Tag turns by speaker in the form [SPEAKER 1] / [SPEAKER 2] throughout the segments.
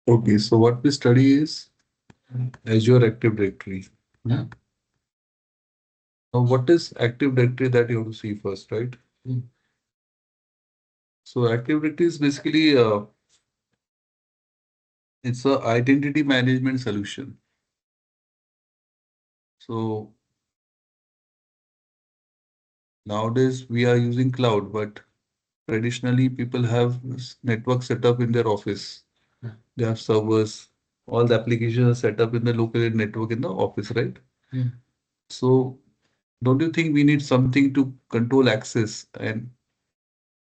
[SPEAKER 1] Okay, so what we study is Azure Active Directory.
[SPEAKER 2] Yeah.
[SPEAKER 1] Now, what is Active Directory that you want to see first, right?
[SPEAKER 2] Mm.
[SPEAKER 1] So Active Directory is basically it's a identity management solution. So nowadays we are using cloud, but traditionally people have network set up in their office.
[SPEAKER 2] Yeah.
[SPEAKER 1] They have servers. All the applications are set up in the local network in the office, right?
[SPEAKER 2] Mm.
[SPEAKER 1] So don't you think we need something to control access? And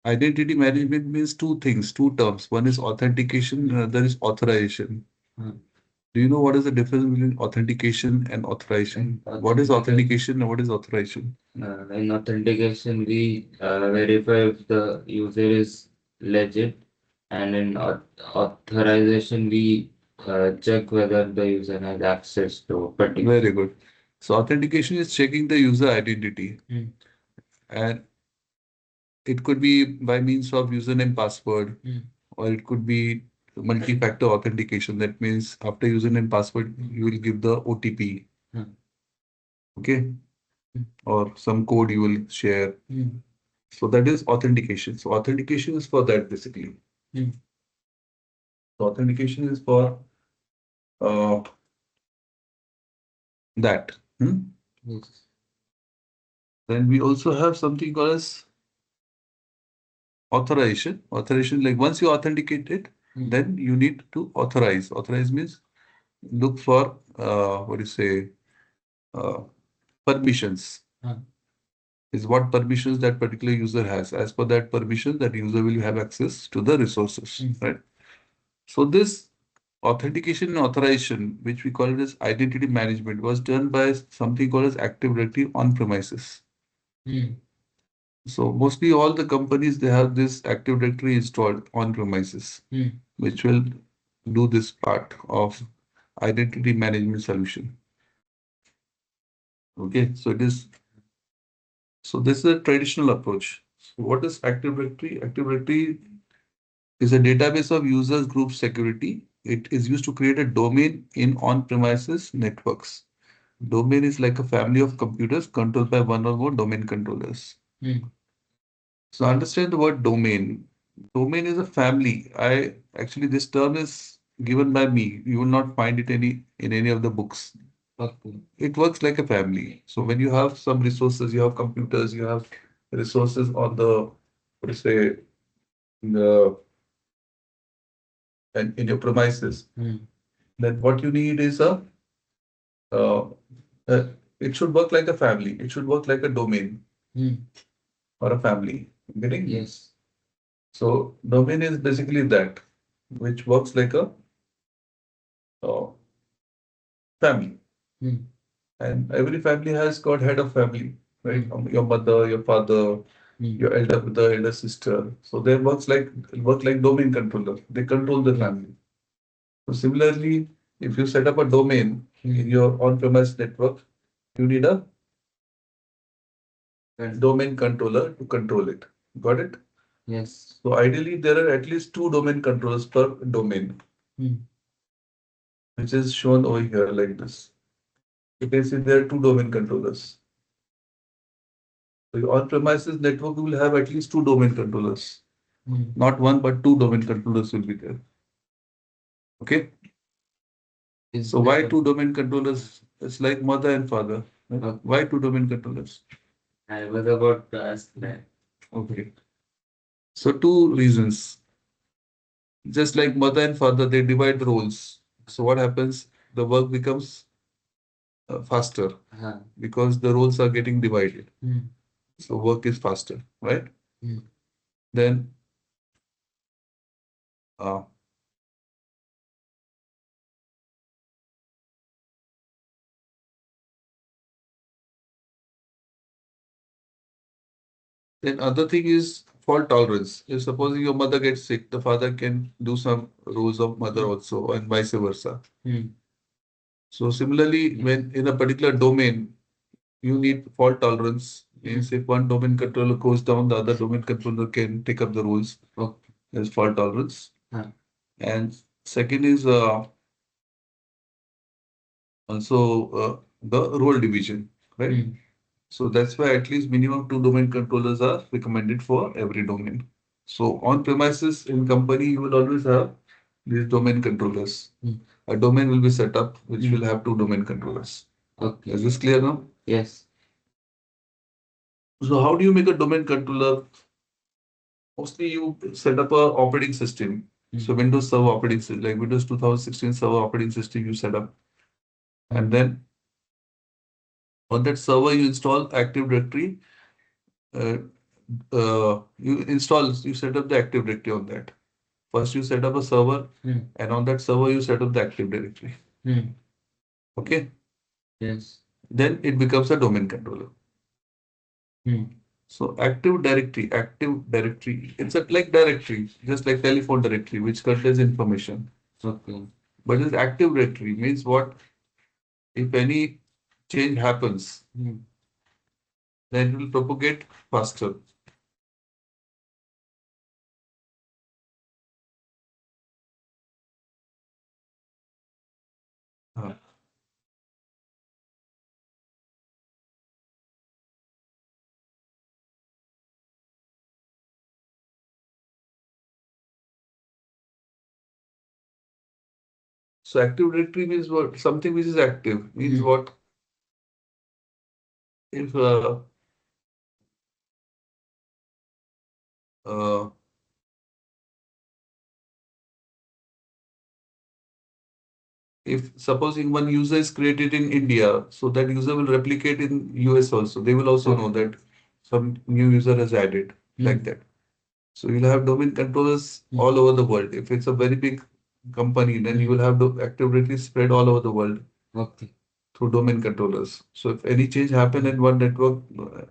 [SPEAKER 1] identity management means two things, two terms. One is authentication, another is authorization.
[SPEAKER 2] Mm.
[SPEAKER 1] Do you know what is the difference between authentication and authorization? What is authentication and what is authorization?
[SPEAKER 2] In authentication, we verify if the user is legit, and in authorization, we check whether the user has access to a particular.
[SPEAKER 1] Very good. So authentication is checking the user identity,
[SPEAKER 2] Mm.
[SPEAKER 1] and it could be by means of username password,
[SPEAKER 2] Mm.
[SPEAKER 1] or it could be multi-factor authentication. That means after username password, you will give the OTP,
[SPEAKER 2] Mm.
[SPEAKER 1] okay,
[SPEAKER 2] Mm.
[SPEAKER 1] or some code you will share.
[SPEAKER 2] Mm.
[SPEAKER 1] So that is authentication. So authentication is for that basically.
[SPEAKER 2] Mm.
[SPEAKER 1] So authentication is for uh, that. Hmm?
[SPEAKER 2] Yes.
[SPEAKER 1] Then we also have something called as authorization. Authorization, like once you authenticate it,
[SPEAKER 2] Mm.
[SPEAKER 1] then you need to authorize. Authorize means look for what do you say uh, permissions.
[SPEAKER 2] Ah.
[SPEAKER 1] Is what permissions that particular user has. As per that permission, that user will have access to the resources,
[SPEAKER 2] Mm.
[SPEAKER 1] right? So this authentication and authorization, which we call it as identity management, was done by something called as Active Directory on premises.
[SPEAKER 2] Mm.
[SPEAKER 1] So mostly all the companies they have this Active Directory installed on premises,
[SPEAKER 2] Mm.
[SPEAKER 1] which will do this part of identity management solution. Okay, so it is this is a traditional approach. So what is Active Directory? Active Directory is a database of users group security. It is used to create a domain in on-premises networks. Domain is like a family of computers controlled by one or more domain controllers.
[SPEAKER 2] Mm.
[SPEAKER 1] So understand the word domain. Domain is a family. I actually this term is given by me. You will not find it in any of the books.
[SPEAKER 2] Okay.
[SPEAKER 1] It works like a family. So when you have some resources, you have computers, you have resources on the what do you say in the and in your premises,
[SPEAKER 2] Mm.
[SPEAKER 1] then what you need is uh, uh, it should work like a family. It should work like a domain
[SPEAKER 2] Mm.
[SPEAKER 1] or a family. Getting?
[SPEAKER 2] Yes.
[SPEAKER 1] So domain is basically that, which works like a uh, family.
[SPEAKER 2] Mm.
[SPEAKER 1] And every family has got head of family, right?
[SPEAKER 2] Mm.
[SPEAKER 1] Your mother, your father,
[SPEAKER 2] Mm.
[SPEAKER 1] your elder brother, elder sister. So they work like domain controller. They control the
[SPEAKER 2] Mm.
[SPEAKER 1] family. So similarly, if you set up a domain in
[SPEAKER 2] Mm.
[SPEAKER 1] your on-premise network, you need a
[SPEAKER 2] Right.
[SPEAKER 1] domain controller to control it. Got it?
[SPEAKER 2] Yes.
[SPEAKER 1] So ideally, there are at least two domain controllers per domain,
[SPEAKER 2] Mm.
[SPEAKER 1] which is shown over here like this. You can see there are two domain controllers. So your on-premises network will have at least two domain controllers.
[SPEAKER 2] Mm.
[SPEAKER 1] Not one, but two domain controllers will be there. Okay.
[SPEAKER 2] Is
[SPEAKER 1] So why
[SPEAKER 2] there?
[SPEAKER 1] two domain controllers? It's like mother and father. Right? Why two domain controllers?
[SPEAKER 2] I was about to ask that.
[SPEAKER 1] Okay. So two reasons. Just like mother and father, they divide roles. So what happens? The work becomes faster
[SPEAKER 2] Uh-huh.
[SPEAKER 1] because the roles are getting divided.
[SPEAKER 2] Mm.
[SPEAKER 1] So work is faster, right?
[SPEAKER 2] Mm.
[SPEAKER 1] Then uh, then other thing is fault tolerance. If supposing your mother gets sick, the father can do some rules of mother also, and vice versa.
[SPEAKER 2] Mm.
[SPEAKER 1] So similarly, when in a particular domain, you need fault tolerance. Means if one domain controller goes down, the other domain controller can take up the rules. Okay. There's fault tolerance. And second is also the role division, right? So that's why at least minimum two domain controllers are recommended for every domain. So on premises in company, you will always have these domain controllers. A domain will be set up which will have two domain controllers. Okay. Is this clear now? Yes. So how do you make a domain controller? Mostly you set up a operating system. So Windows Server operating system, like Windows 2016 Server operating system you set up. And then on that server you install Active Directory. Uh, you set up the Active Directory on that. First you set up a server and on that server you set up the Active Directory. Okay. Yes. Then it becomes a domain controller. So Active Directory, it's a like directory, just like telephone directory, which contains information. Okay. But this Active Directory means what? If any change happens, then it will propagate faster. Uh, So Active Directory means what? Something which is active means what? If uh, if supposing one user is created in India, so that user will replicate in US also. They will also know that some new user has added like that. So you'll have domain controllers all over the world. If it's a very big company, then you will have the Active Directory spread all over the world. Okay. Through domain controllers. So if any change happen in one network,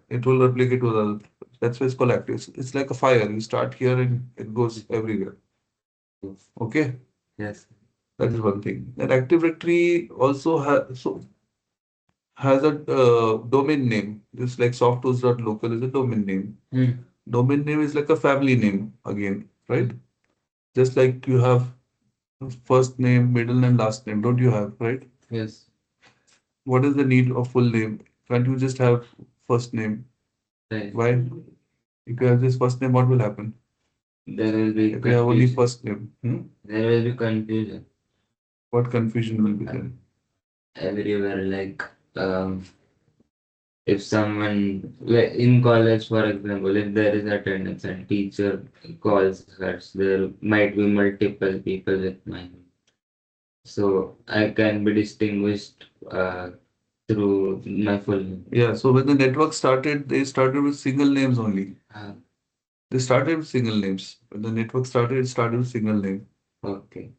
[SPEAKER 1] it will replicate to the other. That's why it's called active. It's like a fire. You start here and it goes everywhere. Okay. Yes. That is one thing. And Active Directory also has a domain name. Just like softtools.local is a domain name. Domain name is like a family name again, right? Just like you have first name, middle name, last name, don't you have, right? Yes. What is the need of full name? Can't you just have first name? Right. Why? If you have this first name, what will happen? There will be if you have only confusion. First name, there will be confusion. What confusion will be there? Everywhere, like if someone like in college, for example, if there is attendance and teacher calls us, there might be multiple people with my name. So I can be distinguished through my full name. Yeah, so when the network started, they started with single names only. They started with single names. When the network started, it started with single name. Okay.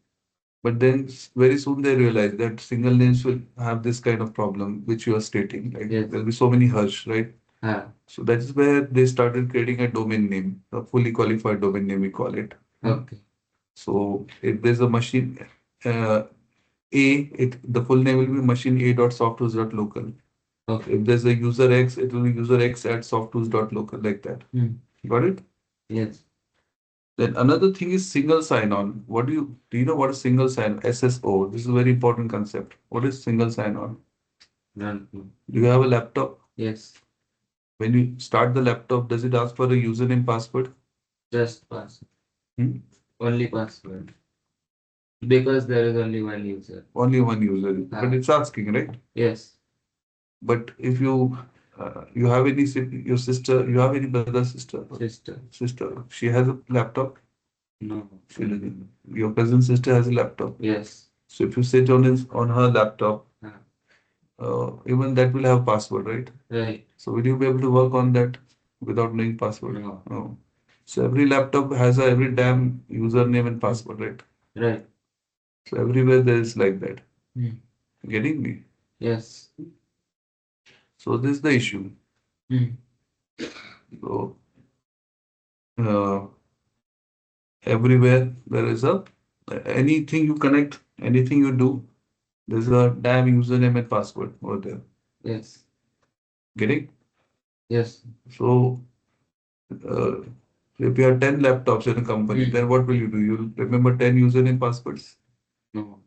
[SPEAKER 1] But then very soon they realized that single names will have this kind of problem, which you are stating. Like yes. There'll be so many hush, right? So that is where they started creating a domain name, a fully qualified domain name, we call it. Okay. So if there's a machine, uh, the full name will be machine a.softtools.local. Okay. If there's a user X, it will be user X at softtools.local, like that. Got it? Yes. Then another thing is single sign-on. Do you know what is single sign? SSO. This is a very important concept. What is single sign-on? None. Do you have a laptop? Yes. When you start the laptop, does it ask for a username password? Just password. Only password. Because there is only one user. Only one user. But it's asking, right? Yes. But if you have your sister, you have any brother, sister? Sister. She has a laptop? No. She doesn't. Your cousin sister has a laptop? Yes. So if you sit on her laptop, even that will have password, right? Right. So will you be able to work on that? without knowing password?
[SPEAKER 2] No.
[SPEAKER 1] No. So every laptop has a every damn username and password, right?
[SPEAKER 2] Right.
[SPEAKER 1] So everywhere there is like that.
[SPEAKER 2] Hmm.
[SPEAKER 1] Getting me?
[SPEAKER 2] Yes.
[SPEAKER 1] So this is the issue.
[SPEAKER 2] Hmm.
[SPEAKER 1] So uh, everywhere there is a anything you connect, anything you do, there's a damn username and password over there.
[SPEAKER 2] Yes.
[SPEAKER 1] Getting?
[SPEAKER 2] Yes.
[SPEAKER 1] So uh, if you have 10 laptops in a company,
[SPEAKER 2] Hmm.
[SPEAKER 1] then what will you do? You'll remember 10 username passwords,
[SPEAKER 2] No.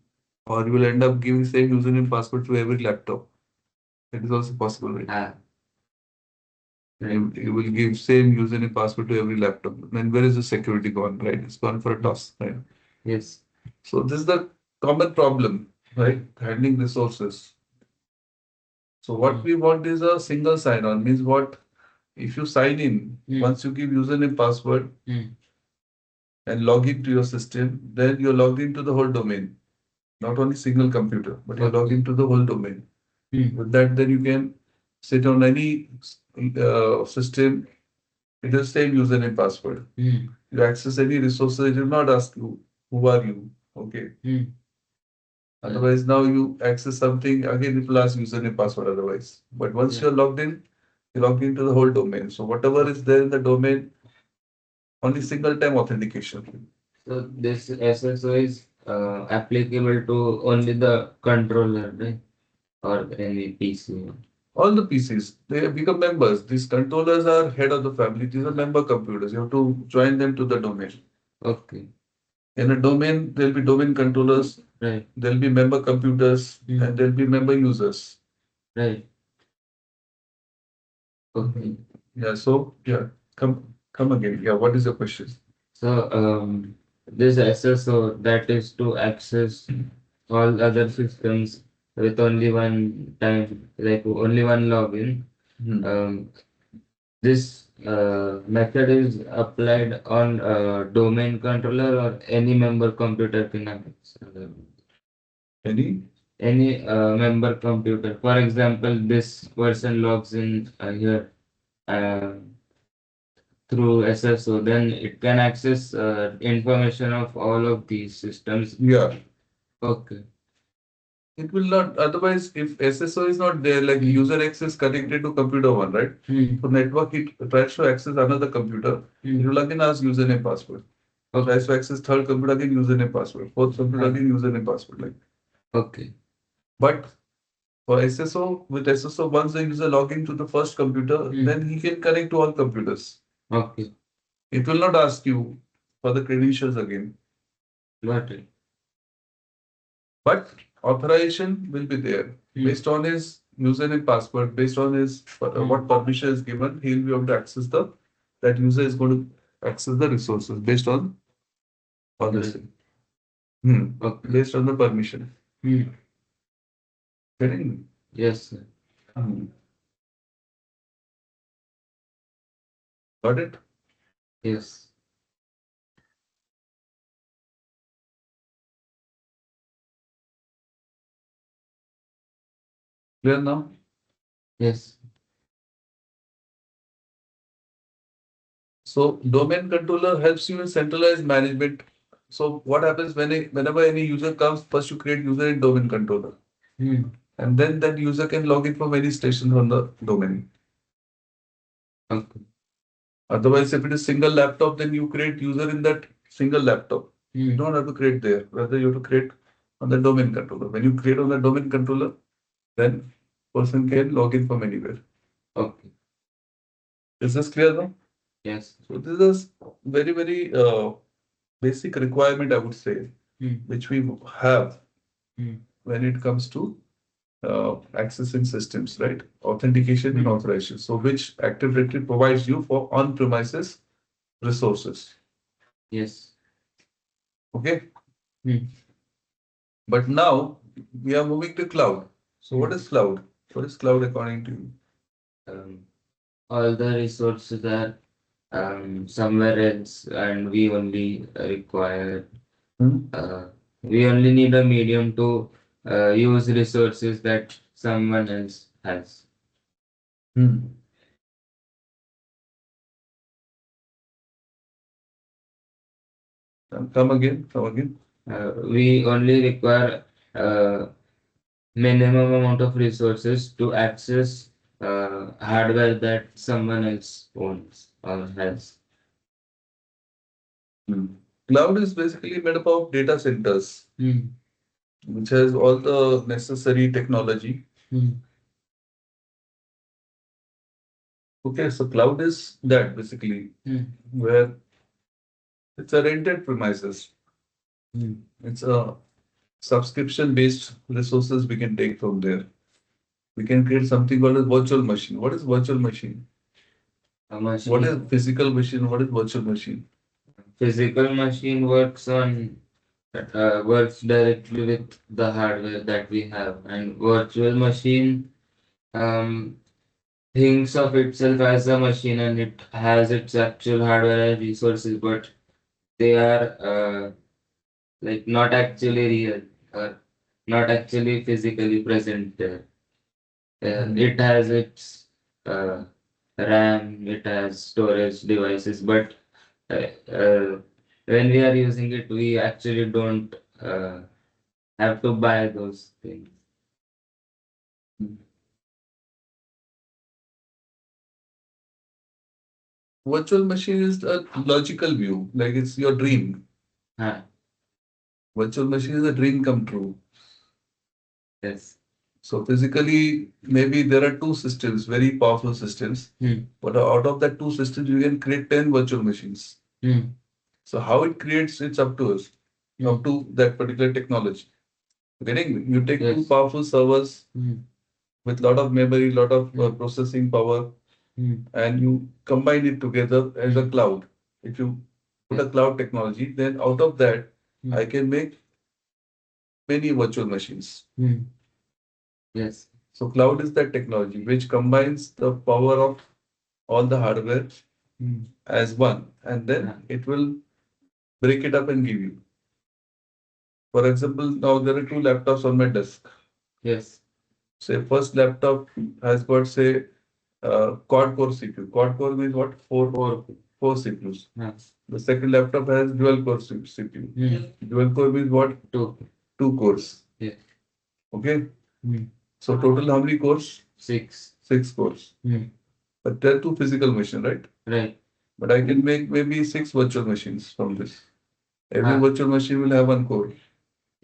[SPEAKER 1] or you will end up giving same username password to every laptop. It is also possible, right?
[SPEAKER 2] Ah. Right.
[SPEAKER 1] You will give same username password to every laptop. Then where is the security gone, right? It's gone for a
[SPEAKER 2] Hmm.
[SPEAKER 1] toss, right?
[SPEAKER 2] Yes.
[SPEAKER 1] So this is the common problem, right? Handling resources. So what
[SPEAKER 2] Hmm.
[SPEAKER 1] we want is a single sign-on. Means what? If you sign in,
[SPEAKER 2] Hmm.
[SPEAKER 1] once you give username password
[SPEAKER 2] Hmm.
[SPEAKER 1] and log into your system, then you're logged into the whole domain. Not only single computer, but you're logged
[SPEAKER 2] Okay.
[SPEAKER 1] into the whole domain.
[SPEAKER 2] Hmm.
[SPEAKER 1] With that, then you can sit on any system. It is same username password.
[SPEAKER 2] Hmm.
[SPEAKER 1] You access any resources, it will not ask you who are you. Okay.
[SPEAKER 2] Hmm. Right.
[SPEAKER 1] Otherwise, now you access something, again it will ask username password otherwise. But once
[SPEAKER 2] Yeah.
[SPEAKER 1] you're logged in, you're logged into the whole domain. So whatever is there in the domain, only single time authentication.
[SPEAKER 2] So this SSO is applicable to only the controller, right? Or any PC.
[SPEAKER 1] All the PCs, they become members. These controllers are head of the family. These are member computers. You have to join them to the domain.
[SPEAKER 2] Okay.
[SPEAKER 1] In a domain, there'll be domain controllers,
[SPEAKER 2] Right.
[SPEAKER 1] there'll be member computers,
[SPEAKER 2] Hmm.
[SPEAKER 1] and there'll be member users.
[SPEAKER 2] Right. Okay.
[SPEAKER 1] Mhm. Yeah, so yeah, come again. Yeah, what is your question?
[SPEAKER 2] So this SSO that is to access all other systems with only one time, like only one login.
[SPEAKER 1] Hmm.
[SPEAKER 2] Um, this method is applied on domain controller or any member computer can access.
[SPEAKER 1] Any?
[SPEAKER 2] Any member computer. For example, this person logs in here uh, through SSO, then it can access information of all of these systems.
[SPEAKER 1] Yeah.
[SPEAKER 2] Okay.
[SPEAKER 1] It will not, otherwise, if SSO is not there, like
[SPEAKER 2] Hmm.
[SPEAKER 1] user access connected to computer one, right?
[SPEAKER 2] Hmm.
[SPEAKER 1] So network, it tries to access another computer. It
[SPEAKER 2] Hmm.
[SPEAKER 1] will again ask username password. Tries
[SPEAKER 2] Okay.
[SPEAKER 1] to access third computer, again username password. Fourth computer,
[SPEAKER 2] Huh.
[SPEAKER 1] again username password. Like,
[SPEAKER 2] Okay.
[SPEAKER 1] but for SSO, with SSO, once the user log into the first computer,
[SPEAKER 2] Hmm.
[SPEAKER 1] then he can connect to all computers.
[SPEAKER 2] Okay.
[SPEAKER 1] It will not ask you for the credentials again.
[SPEAKER 2] Got it.
[SPEAKER 1] But authorization will be there
[SPEAKER 2] Hmm.
[SPEAKER 1] based on his username password, based on his
[SPEAKER 2] Hmm.
[SPEAKER 1] what permission is given. He'll be able to access the that user is going to access the resources based on this
[SPEAKER 2] Right.
[SPEAKER 1] thing.
[SPEAKER 2] Okay.
[SPEAKER 1] Based on the permission.
[SPEAKER 2] Hmm.
[SPEAKER 1] Getting me?
[SPEAKER 2] Yes, sir.
[SPEAKER 1] Hmm. Got it?
[SPEAKER 2] Yes.
[SPEAKER 1] Clear now?
[SPEAKER 2] Yes.
[SPEAKER 1] So domain controller helps you in centralized management. So what happens whenever any user comes, first you create user in domain controller,
[SPEAKER 2] Hmm.
[SPEAKER 1] and then that user can log in from any station on the domain.
[SPEAKER 2] Okay.
[SPEAKER 1] Otherwise, if it is single laptop, then you create user in that single laptop. You
[SPEAKER 2] Hmm.
[SPEAKER 1] don't have to create there. Rather, you have to create on the domain controller. When you create on the domain controller, then person can log in from anywhere.
[SPEAKER 2] Okay.
[SPEAKER 1] Is this clear now?
[SPEAKER 2] Yes.
[SPEAKER 1] So this is very, very basic requirement, I would say,
[SPEAKER 2] Hmm.
[SPEAKER 1] which we have
[SPEAKER 2] Hmm.
[SPEAKER 1] when it comes to accessing systems, right? Authentication and
[SPEAKER 2] Hmm.
[SPEAKER 1] authorization. So which Active Directory provides you for on-premises resources.
[SPEAKER 2] Yes.
[SPEAKER 1] Okay.
[SPEAKER 2] Hmm.
[SPEAKER 1] But now we are moving to cloud. So what
[SPEAKER 2] Hmm.
[SPEAKER 1] is cloud? What is cloud according to you?
[SPEAKER 2] Um, all the resources are somewhere else, and
[SPEAKER 1] Hmm?
[SPEAKER 2] uh, we only need a medium to use resources that someone else has.
[SPEAKER 1] Hmm. Come again, come again.
[SPEAKER 2] We only require minimum amount of resources to access hardware that someone else owns or has.
[SPEAKER 1] Hmm. Cloud is basically made up of data centers,
[SPEAKER 2] Hmm.
[SPEAKER 1] which has all the necessary technology.
[SPEAKER 2] Hmm.
[SPEAKER 1] Okay, so cloud is that basically
[SPEAKER 2] Hmm.
[SPEAKER 1] where it's a rented premises.
[SPEAKER 2] Hmm.
[SPEAKER 1] It's a subscription based resources we can take from there. We can create something called a virtual machine. What is virtual machine?
[SPEAKER 2] A
[SPEAKER 1] What is
[SPEAKER 2] machine,
[SPEAKER 1] physical machine? What is virtual machine?
[SPEAKER 2] physical machine works directly with the hardware that we have, and virtual machine um, thinks of itself as a machine and it has its actual hardware and resources, but they are like not actually real or not actually physically present there.
[SPEAKER 1] Hmm.
[SPEAKER 2] It has its uh, RAM, it has storage devices, but uh, uh, when we are using it, we actually don't have to buy those things.
[SPEAKER 1] Virtual machine is a logical view, like it's your dream.
[SPEAKER 2] Huh,
[SPEAKER 1] Virtual machine is a dream come true.
[SPEAKER 2] yes.
[SPEAKER 1] So physically, maybe there are two systems, very powerful systems,
[SPEAKER 2] Hmm.
[SPEAKER 1] but out of that two systems, you can create 10 virtual machines.
[SPEAKER 2] Hmm.
[SPEAKER 1] So how it creates, it's up to us, up
[SPEAKER 2] Hmm.
[SPEAKER 1] to that particular technology. Getting me? You take two
[SPEAKER 2] Yes.
[SPEAKER 1] powerful servers
[SPEAKER 2] Hmm.
[SPEAKER 1] with lot of memory, lot of
[SPEAKER 2] Hmm.
[SPEAKER 1] processing power,
[SPEAKER 2] Hmm.
[SPEAKER 1] and you combine it together as a
[SPEAKER 2] Hmm.
[SPEAKER 1] cloud. If you put a
[SPEAKER 2] Yes.
[SPEAKER 1] cloud technology, then out of that,
[SPEAKER 2] Hmm.
[SPEAKER 1] I can make many virtual machines.
[SPEAKER 2] Hmm. Yes.
[SPEAKER 1] So cloud is that technology which combines the power of all the hardware
[SPEAKER 2] Hmm.
[SPEAKER 1] as one, and
[SPEAKER 2] Huh.
[SPEAKER 1] then it will break it up and give you. For example, now there are two laptops on my desk.
[SPEAKER 2] Yes.
[SPEAKER 1] Say first laptop has got say quad core CPU. Quad core means what?
[SPEAKER 2] Four.
[SPEAKER 1] Four CPUs.
[SPEAKER 2] Huh.
[SPEAKER 1] The second laptop has dual core CPU. Dual core means what?
[SPEAKER 2] Two.
[SPEAKER 1] Two cores.
[SPEAKER 2] Yes.
[SPEAKER 1] Okay.
[SPEAKER 2] Hmm.
[SPEAKER 1] So total how many cores?
[SPEAKER 2] Six.
[SPEAKER 1] Six cores.
[SPEAKER 2] Hmm.
[SPEAKER 1] But there are two physical machines, right?
[SPEAKER 2] Right.
[SPEAKER 1] But I can make maybe six virtual machines from this. Every
[SPEAKER 2] Ah.
[SPEAKER 1] virtual machine will have one core.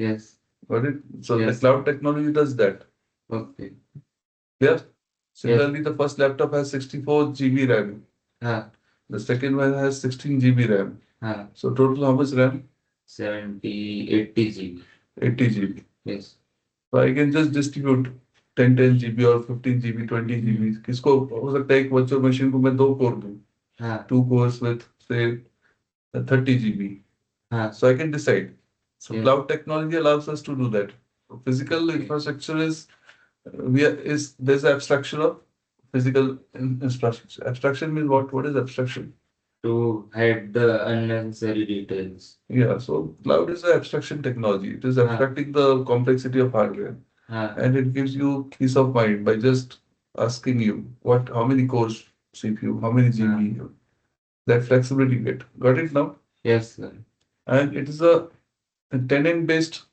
[SPEAKER 2] Yes.
[SPEAKER 1] Got it? So the
[SPEAKER 2] Yes.
[SPEAKER 1] cloud technology does that.
[SPEAKER 2] Okay.
[SPEAKER 1] Clear?
[SPEAKER 2] Yes.
[SPEAKER 1] Similarly, the first laptop has 64 GB RAM.
[SPEAKER 2] Ah.
[SPEAKER 1] The second one has 16 GB RAM.
[SPEAKER 2] Ah.
[SPEAKER 1] So total how much RAM?
[SPEAKER 2] 70, 80 GB.
[SPEAKER 1] 80 GB.
[SPEAKER 2] Yes.
[SPEAKER 1] So I can just distribute 10 GB or 15 GB, 20 GB. किसको हो सकता है एक virtual machine को मैं दो core दूं,
[SPEAKER 2] हाँ.
[SPEAKER 1] two cores with say 30 GB.
[SPEAKER 2] हाँ.
[SPEAKER 1] So I can decide. So
[SPEAKER 2] Yes.
[SPEAKER 1] cloud technology allows us to do that. Physical
[SPEAKER 2] Okay.
[SPEAKER 1] infrastructure is there's abstraction of physical infrastructure. Abstraction means what? What is abstraction?
[SPEAKER 2] To hide the unnecessary details.
[SPEAKER 1] Yeah, so cloud is an abstraction technology. It is
[SPEAKER 2] हाँ.
[SPEAKER 1] abstracting the complexity of hardware,
[SPEAKER 2] हाँ.
[SPEAKER 1] and it gives you peace of mind by just asking you how many cores CPU, how many
[SPEAKER 2] हाँ.
[SPEAKER 1] GB. That flexibility you get. Got it now?
[SPEAKER 2] Yes, sir.
[SPEAKER 1] And it is a tenant based.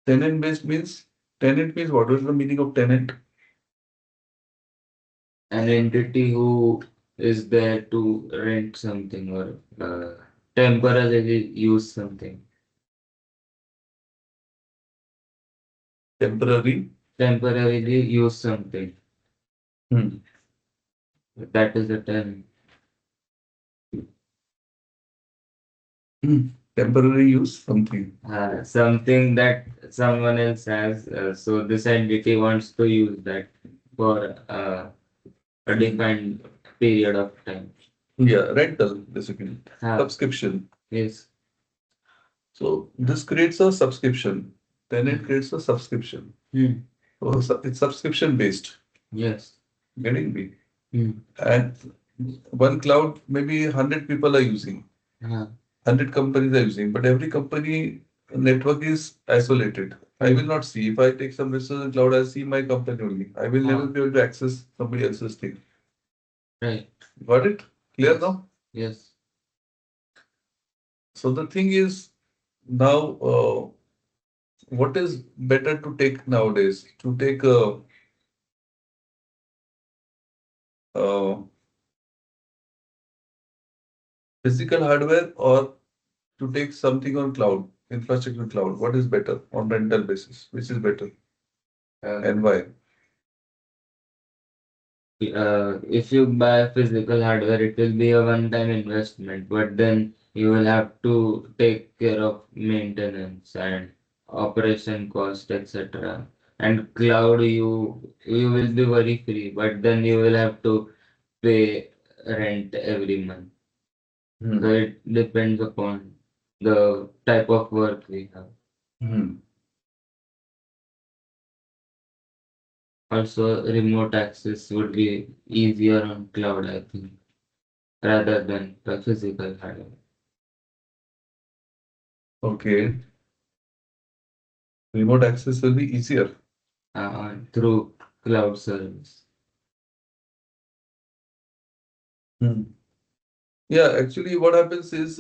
[SPEAKER 1] Tenant based means tenant means what? What is the meaning of tenant?
[SPEAKER 2] An entity who is there to rent something or temporarily use something.
[SPEAKER 1] Temporary.
[SPEAKER 2] Temporarily use something.
[SPEAKER 1] Hmm.
[SPEAKER 2] That is the term.
[SPEAKER 1] Hmm. Temporary use something.
[SPEAKER 2] Something that someone else has. So this entity wants to use that for a defined period of time.
[SPEAKER 1] Yeah, rental basically.
[SPEAKER 2] हाँ.
[SPEAKER 1] Subscription.
[SPEAKER 2] Yes.
[SPEAKER 1] So this creates a subscription. Tenant
[SPEAKER 2] Hmm.
[SPEAKER 1] creates a subscription.
[SPEAKER 2] Hmm.
[SPEAKER 1] So it's subscription based.
[SPEAKER 2] Yes.
[SPEAKER 1] Getting me?
[SPEAKER 2] Hmm.
[SPEAKER 1] And one cloud, maybe 100 people are using,
[SPEAKER 2] हाँ.
[SPEAKER 1] 100 companies are using, but every company network is isolated. I will
[SPEAKER 2] Hmm.
[SPEAKER 1] not see. If I take some resource in cloud, I see my company only. I will never
[SPEAKER 2] हाँ.
[SPEAKER 1] be able to access somebody else's thing.
[SPEAKER 2] Right.
[SPEAKER 1] Got it? Clear
[SPEAKER 2] Yes.
[SPEAKER 1] now?
[SPEAKER 2] Yes.
[SPEAKER 1] So the thing is now, what is better to take nowadays? To take a physical hardware or to take something on cloud, infrastructure cloud? What is better on rental basis? Which is better and why?
[SPEAKER 2] If you buy physical hardware, it will be a one-time investment, but then you will have to take care of maintenance and operation cost, etc. And cloud, you will be worry free, but then you will have to pay rent every month. So
[SPEAKER 1] Hmm.
[SPEAKER 2] it depends upon the type of work we have.
[SPEAKER 1] Hmm.
[SPEAKER 2] Also, remote access would be easier on cloud, I think, rather than the physical hardware.
[SPEAKER 1] Okay. Remote access will be easier.
[SPEAKER 2] Through cloud service.
[SPEAKER 1] Hmm. Yeah, actually, what happens is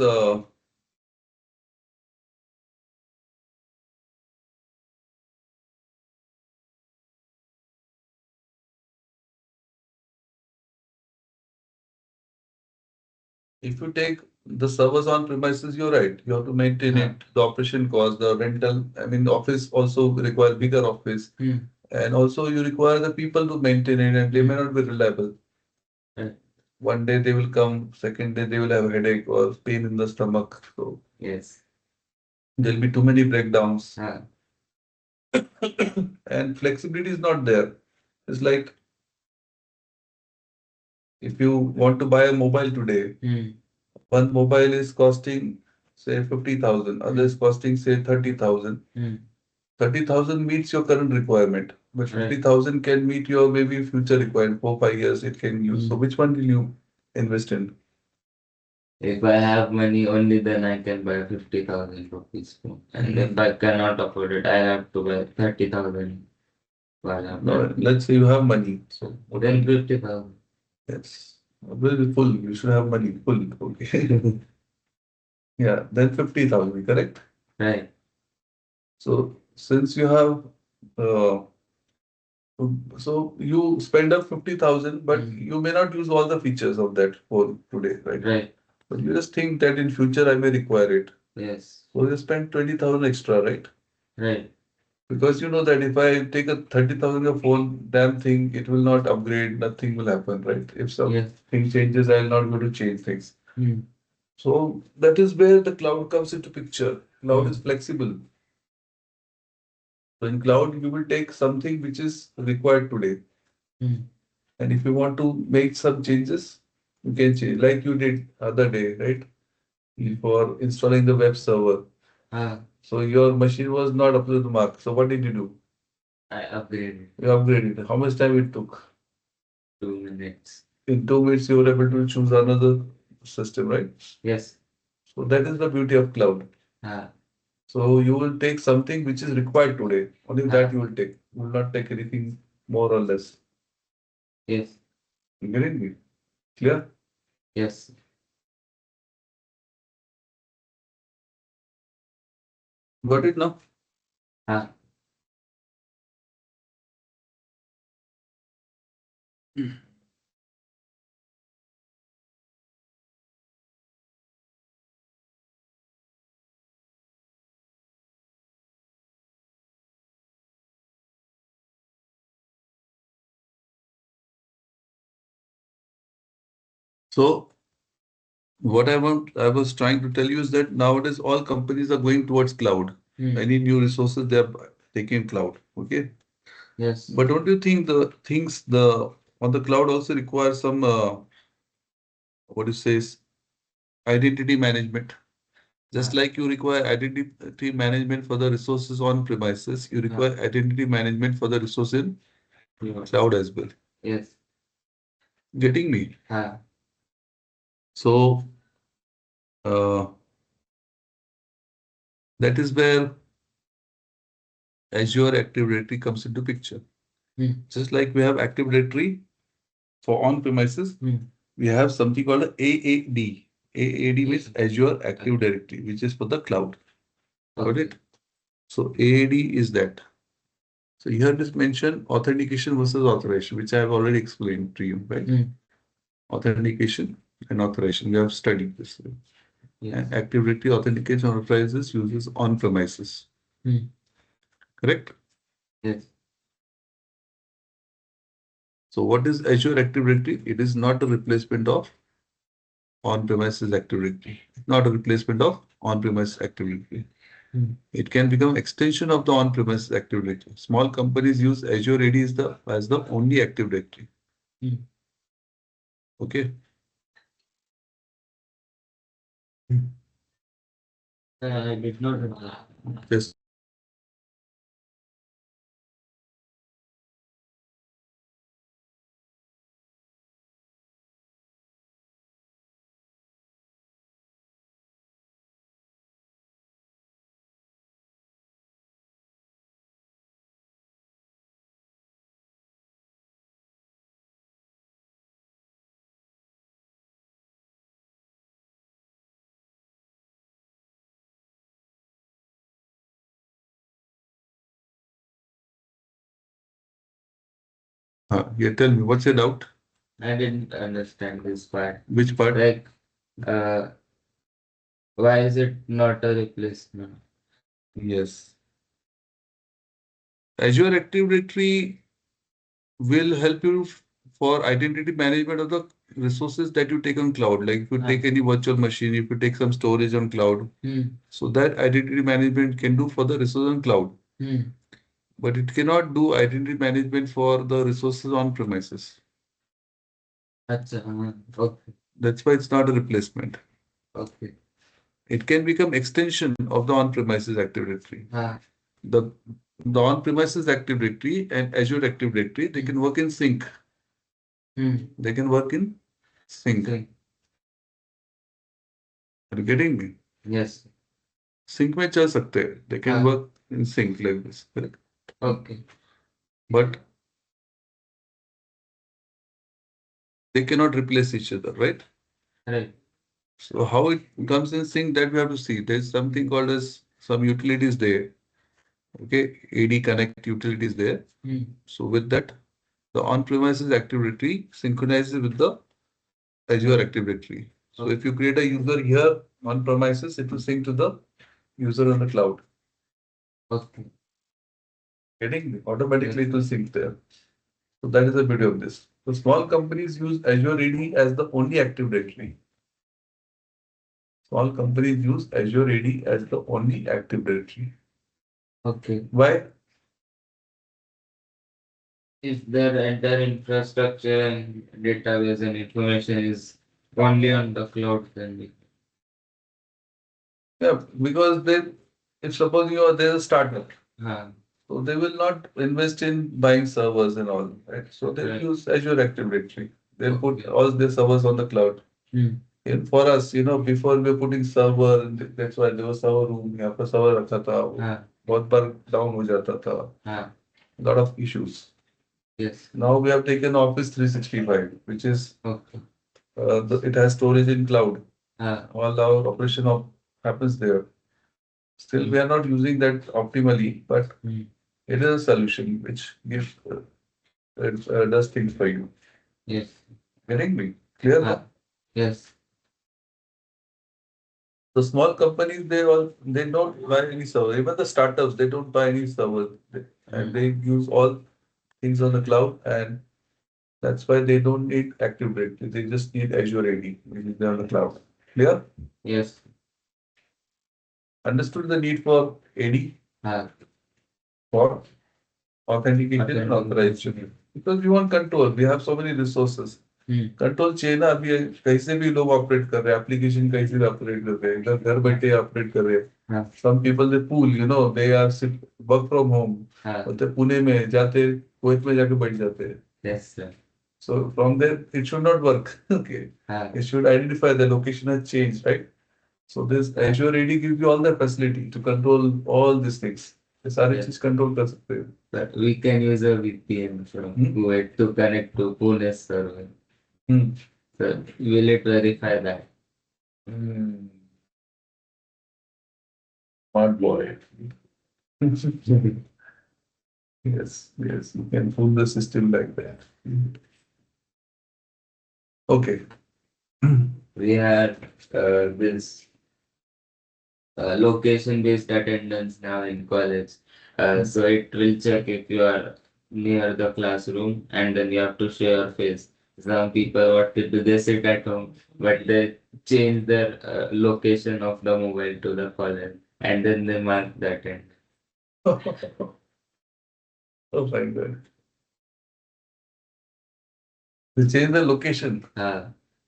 [SPEAKER 1] if you take the servers on premises, you're right. You have to maintain
[SPEAKER 2] Uh,
[SPEAKER 1] it, the operation cost, the rental. I mean, the office also require bigger office,
[SPEAKER 2] hmm,
[SPEAKER 1] and also you require the people to maintain it, and they may
[SPEAKER 2] hmm,
[SPEAKER 1] not be reliable.
[SPEAKER 2] right.
[SPEAKER 1] One day they will come, second day they will have headache or pain in the stomach. So
[SPEAKER 2] Yes.
[SPEAKER 1] there'll be too many breakdowns,
[SPEAKER 2] Uh,
[SPEAKER 1] and flexibility is not there. It's like if you want to buy a mobile today,
[SPEAKER 2] hmm,
[SPEAKER 1] one mobile is costing say 50,000, other is
[SPEAKER 2] hmm,
[SPEAKER 1] costing say 30,000.
[SPEAKER 2] hmm,
[SPEAKER 1] 30,000 meets your current requirement, but
[SPEAKER 2] right.
[SPEAKER 1] 50,000 can meet your maybe future requirement. 4 5 years it can use. So
[SPEAKER 2] Hmm.
[SPEAKER 1] which one will you invest in?
[SPEAKER 2] If I have money, only then I can buy 50,000 rupees phone. And if
[SPEAKER 1] Mhm.
[SPEAKER 2] I cannot afford it, I have to buy 30,000 for laptop.
[SPEAKER 1] No, let's say you have money. So what will
[SPEAKER 2] Then
[SPEAKER 1] you?
[SPEAKER 2] 50,000.
[SPEAKER 1] Yes. Will be full. You should have money. Full. Okay. Yeah. Then 50,000, correct?
[SPEAKER 2] Right.
[SPEAKER 1] So since you have, uh, so you spend up 50,000, but
[SPEAKER 2] Hmm.
[SPEAKER 1] you may not use all the features of that phone today, right?
[SPEAKER 2] Right.
[SPEAKER 1] But you just think that in future I may require it.
[SPEAKER 2] Yes.
[SPEAKER 1] So you spend 20,000 extra, right?
[SPEAKER 2] Right.
[SPEAKER 1] Because you know that if I take a 30,000 a phone, damn thing, it will not upgrade, nothing will happen, right? If
[SPEAKER 2] Yes.
[SPEAKER 1] something changes, I'll not go to change things.
[SPEAKER 2] Hmm.
[SPEAKER 1] So that is where the cloud comes into picture. Cloud is
[SPEAKER 2] Hmm.
[SPEAKER 1] flexible. So in cloud, you will take something which is required today.
[SPEAKER 2] Hmm.
[SPEAKER 1] And if you want to make some changes, you can change, like you did other day, right?
[SPEAKER 2] Hmm.
[SPEAKER 1] For installing the web server.
[SPEAKER 2] Ah,
[SPEAKER 1] So your machine was not up to the mark. So what did you do?
[SPEAKER 2] I upgraded
[SPEAKER 1] You upgraded. How much time it took?
[SPEAKER 2] 2 minutes.
[SPEAKER 1] In 2 minutes, you were able to choose another system, right?
[SPEAKER 2] Yes.
[SPEAKER 1] So that is the beauty of cloud.
[SPEAKER 2] Ah,
[SPEAKER 1] So you will take something which is required today. Only that
[SPEAKER 2] ah,
[SPEAKER 1] you will take. You will not take anything more or less.
[SPEAKER 2] yes.
[SPEAKER 1] You getting me? Clear?
[SPEAKER 2] Yes.
[SPEAKER 1] Got it now?
[SPEAKER 2] Ah,
[SPEAKER 1] So I was trying to tell you is that nowadays all companies are going towards cloud.
[SPEAKER 2] hmm.
[SPEAKER 1] Any new resources they are taking cloud. Okay.
[SPEAKER 2] Yes.
[SPEAKER 1] But don't you think the things the on the cloud also require some what do you say is identity management? Just
[SPEAKER 2] Ah,
[SPEAKER 1] like you require identity management for the resources on premises, you
[SPEAKER 2] ah,
[SPEAKER 1] require identity management for the resource in
[SPEAKER 2] you.
[SPEAKER 1] cloud as well.
[SPEAKER 2] Yes.
[SPEAKER 1] Getting me?
[SPEAKER 2] Ah,
[SPEAKER 1] So uh, that is where Azure Active Directory comes into picture.
[SPEAKER 2] hmm.
[SPEAKER 1] Just like we have Active Directory for on premises,
[SPEAKER 2] Hmm.
[SPEAKER 1] we have something called AAD. AAD means Azure Active Directory, which is for the cloud. Got
[SPEAKER 2] Okay.
[SPEAKER 1] it? So AAD is that. So here it is mentioned authentication versus authorization, which I have already explained to you, right?
[SPEAKER 2] Mm.
[SPEAKER 1] Authentication and authorization. We have studied this.
[SPEAKER 2] Yes.
[SPEAKER 1] And Active Directory authentication authorizes users on premises.
[SPEAKER 2] Mm.
[SPEAKER 1] Correct?
[SPEAKER 2] Yes.
[SPEAKER 1] So what is Azure Active Directory? It is not a replacement of on-premises Active Directory. It's not a replacement of on-premises Active Directory.
[SPEAKER 2] Mm.
[SPEAKER 1] It can become extension of the on-premises Active Directory. Small companies use Azure AD as the only Active Directory.
[SPEAKER 2] Mm.
[SPEAKER 1] Okay.
[SPEAKER 2] I did not know that.
[SPEAKER 1] Just yeah, tell me, what's your doubt?
[SPEAKER 2] I didn't understand this part.
[SPEAKER 1] Which part?
[SPEAKER 2] Like, uh, why is it not a replacement?
[SPEAKER 1] Yes. Azure Active Directory will help you for identity management of the resources that you take on cloud. Like if you take any virtual machine, if you take some storage on cloud, so that identity management can do for the resources on cloud. But it cannot do identity management for the resources on premises.
[SPEAKER 2] Acha, okay,
[SPEAKER 1] That's why it's not a replacement.
[SPEAKER 2] okay.
[SPEAKER 1] It can become extension of the on-premises Active Directory.
[SPEAKER 2] Ah,
[SPEAKER 1] The the on-premises Active Directory and Azure Active Directory, they can work in sync. They can work in sync.
[SPEAKER 2] okay.
[SPEAKER 1] Are you getting me?
[SPEAKER 2] Yes.
[SPEAKER 1] Sync में चल सकते हैं. They can
[SPEAKER 2] हाँ,
[SPEAKER 1] work in sync like this. Correct?
[SPEAKER 2] okay.
[SPEAKER 1] But they cannot replace each other, right?
[SPEAKER 2] Right.
[SPEAKER 1] So how it comes in sync, that we have to see. There's something called as some utilities there. Okay, AD Connect utilities there. So with that, the on-premises Active Directory synchronizes with the Azure Active Directory. So if you create a user here on premises, it will sync to the user on the cloud.
[SPEAKER 2] Okay.
[SPEAKER 1] Getting me? Automatically it will sync there. So that is the beauty of this. So small companies use Azure AD as the only Active Directory. Small companies use Azure AD as the only Active Directory.
[SPEAKER 2] Okay.
[SPEAKER 1] Why?
[SPEAKER 2] If their entire infrastructure and database and information is only on the cloud, then we.
[SPEAKER 1] Yeah, because they, if suppose you are there's a startup,
[SPEAKER 2] Huh.
[SPEAKER 1] so they will not invest in buying servers and all, right? So they
[SPEAKER 2] Right.
[SPEAKER 1] use Azure Active Directory. They'll put
[SPEAKER 2] Okay.
[SPEAKER 1] all their servers on the cloud. And for us, before we were putting server, that's why there was server room, यहाँ पर server रखा था, वो
[SPEAKER 2] हाँ.
[SPEAKER 1] बहुत बार down हो जाता था,
[SPEAKER 2] हाँ.
[SPEAKER 1] lot of issues.
[SPEAKER 2] Yes.
[SPEAKER 1] Now we have taken Office 365, which is
[SPEAKER 2] Okay.
[SPEAKER 1] it has storage in cloud.
[SPEAKER 2] हाँ.
[SPEAKER 1] All our operation happens there. Still, we are not using that optimally, but it is a solution which gives does things for you.
[SPEAKER 2] Yes.
[SPEAKER 1] Getting me? Clear now?
[SPEAKER 2] Yes.
[SPEAKER 1] The small companies, they don't buy any server. Even the startups, they don't buy any server. And they use all things on the cloud, and that's why they don't need Active Directory. They just need Azure AD, which is there on the cloud. Clear?
[SPEAKER 2] Yes.
[SPEAKER 1] Understood the need for AD
[SPEAKER 2] हाँ.
[SPEAKER 1] for authentication and authorization. Because we want control. We have so many resources. Control चाहिए ना. अभी कहीं से भी लोग operate कर रहे हैं, एप्लीकेशन कहीं से भी ऑपरेट कर रहे हैं, इधर घर बैठे ऑपरेट कर रहे हैं. Some people they pool they are work from home, होते पुणे में जाते, कुवैत में जाके बैठ जाते हैं.
[SPEAKER 2] Yes, sir.
[SPEAKER 1] So from there it should not work. Okay, it should identify the location has changed, right? So this Azure AD gives you all the facility to control all these things. ये सारी
[SPEAKER 2] Yes.
[SPEAKER 1] चीज control कर सकते हैं.
[SPEAKER 2] But we can use a VPN from Kuwait to connect to Pune server.
[SPEAKER 1] Hmm.
[SPEAKER 2] So will it verify that?
[SPEAKER 1] Hmm. Smart boy. Yes, yes, you can fool the system like that. Okay.
[SPEAKER 2] We had this location-based attendance now in college. So it will check if you are near the classroom and then you have to show your face. Some people, what to do, they sit at home, but they change their location of the mobile to the college and then they mark the attendance.
[SPEAKER 1] Oh my God. They change the location.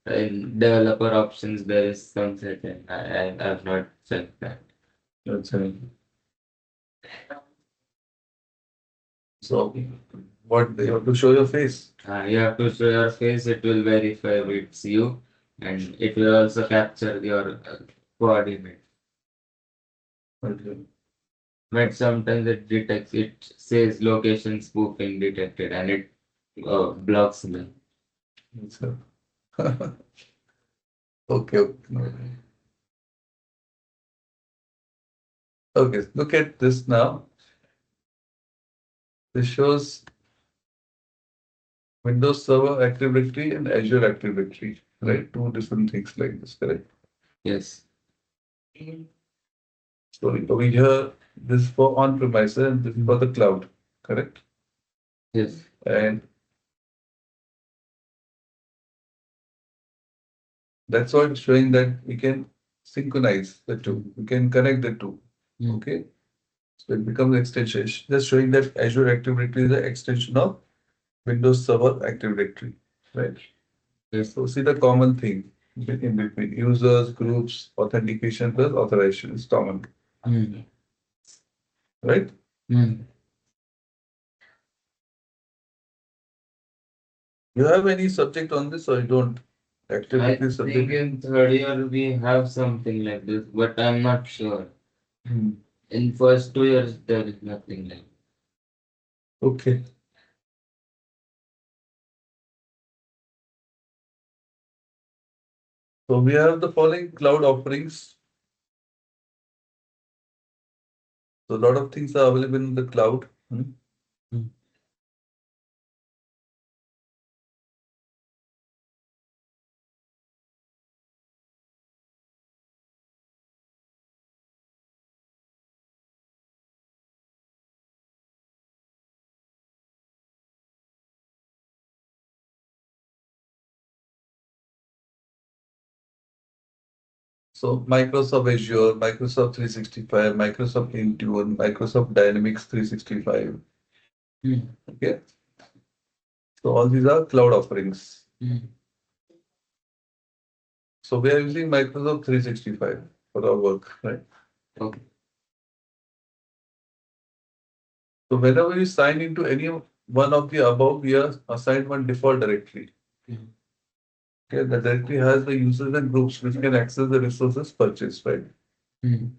[SPEAKER 2] In developer options, there is some setting. I have not checked that.
[SPEAKER 1] That's so what you have to show your face.
[SPEAKER 2] You have to show your face, it will verify it's you, and it will also capture your coordinate.
[SPEAKER 1] Okay.
[SPEAKER 2] But sometimes it detects, it says location spoofing detected, and it blocks them.
[SPEAKER 1] So, okay. Okay. Okay. Look at this now. This shows Windows Server Active Directory and Azure Active Directory, right? Two different things like this, correct?
[SPEAKER 2] Yes,
[SPEAKER 1] So over here, this is for on-premise and this is for the cloud, correct?
[SPEAKER 2] yes.
[SPEAKER 1] And that's what it's showing that we can synchronize the two. We can connect the two.
[SPEAKER 2] Mm.
[SPEAKER 1] Okay. So it becomes extension. Just showing that Azure Active Directory is an extension of Windows Server Active Directory, right?
[SPEAKER 2] Yes.
[SPEAKER 1] So see the common thing in between users, groups, authentication plus authorization is common,
[SPEAKER 2] Mm.
[SPEAKER 1] right?
[SPEAKER 2] Mm.
[SPEAKER 1] You have any subject on this or you don't? Active
[SPEAKER 2] I
[SPEAKER 1] Directory
[SPEAKER 2] think
[SPEAKER 1] subject?
[SPEAKER 2] in third year we have something like this, but I'm not sure.
[SPEAKER 1] Hmm.
[SPEAKER 2] In first 2 years there is nothing like.
[SPEAKER 1] Okay. So we have the following cloud offerings. So a lot of things are available in the cloud.
[SPEAKER 2] Mm.
[SPEAKER 1] So Microsoft Azure, Microsoft 365, Microsoft Intune, Microsoft Dynamics 365.
[SPEAKER 2] Mm.
[SPEAKER 1] Okay. So all these are cloud offerings.
[SPEAKER 2] Mm.
[SPEAKER 1] So we are using Microsoft 365 for our work, right?
[SPEAKER 2] Okay.
[SPEAKER 1] So whenever we sign into any one of the above, we are assigned one default directory.
[SPEAKER 2] Mm.
[SPEAKER 1] Okay, the directory has the users and groups which can access the resources purchased, right?
[SPEAKER 2] Mm.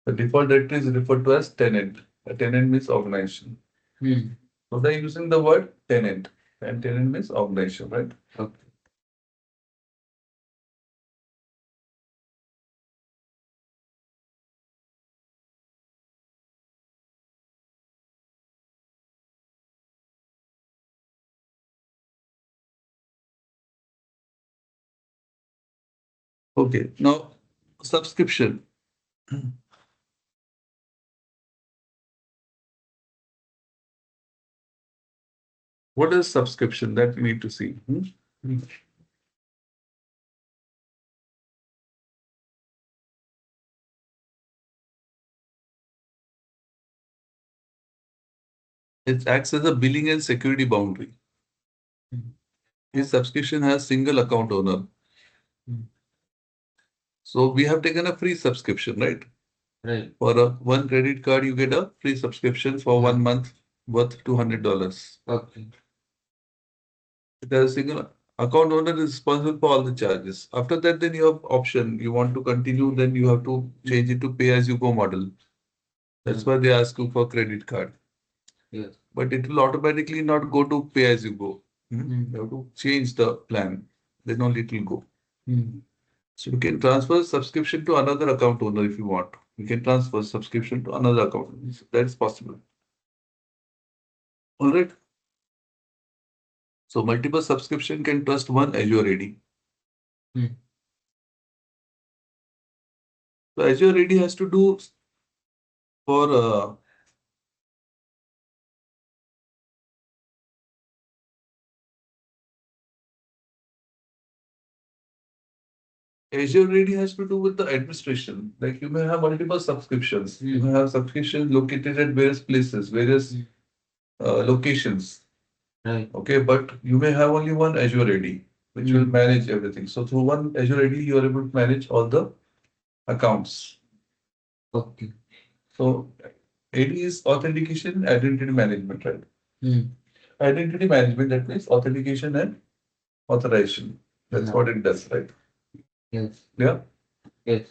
[SPEAKER 1] The default directory is referred to as tenant. A tenant means organization.
[SPEAKER 2] Mm.
[SPEAKER 1] So they're using the word tenant, and tenant means organization, right?
[SPEAKER 2] Okay.
[SPEAKER 1] Okay, now subscription. What is subscription that we need to see?
[SPEAKER 2] Mm.
[SPEAKER 1] It acts as a billing and security boundary.
[SPEAKER 2] Mm.
[SPEAKER 1] Each subscription has single account owner.
[SPEAKER 2] Mm.
[SPEAKER 1] So we have taken a free subscription, right?
[SPEAKER 2] Right.
[SPEAKER 1] For a one credit card, you get a free subscription for 1 month worth $200.
[SPEAKER 2] Okay.
[SPEAKER 1] The single account owner is responsible for all the charges. After that, then you have option. You want to continue, then you have to change it to pay as you go model. That's
[SPEAKER 2] Mm.
[SPEAKER 1] why they ask you for credit card.
[SPEAKER 2] Yes.
[SPEAKER 1] But it will automatically not go to pay as you go.
[SPEAKER 2] Mm.
[SPEAKER 1] You have to change the plan. Then only it will go.
[SPEAKER 2] Mm.
[SPEAKER 1] So you can transfer subscription to another account owner if you want. You can transfer subscription to another account. So that is possible. All right. So multiple subscription can trust one Azure AD.
[SPEAKER 2] Hmm.
[SPEAKER 1] So Azure AD has to do for Azure AD has to do with the administration. Like you may have multiple subscriptions. You may have subscriptions located at various places, various locations.
[SPEAKER 2] Right.
[SPEAKER 1] Okay, but you may have only one Azure AD, which will manage everything. So through one Azure AD, you are able to manage all the accounts.
[SPEAKER 2] Okay.
[SPEAKER 1] So AD is authentication, identity management, right?
[SPEAKER 2] Hmm.
[SPEAKER 1] Identity management, that means authentication and authorization. That's
[SPEAKER 2] Yeah.
[SPEAKER 1] what it does, right?
[SPEAKER 2] Yes.
[SPEAKER 1] Yeah.
[SPEAKER 2] Yes.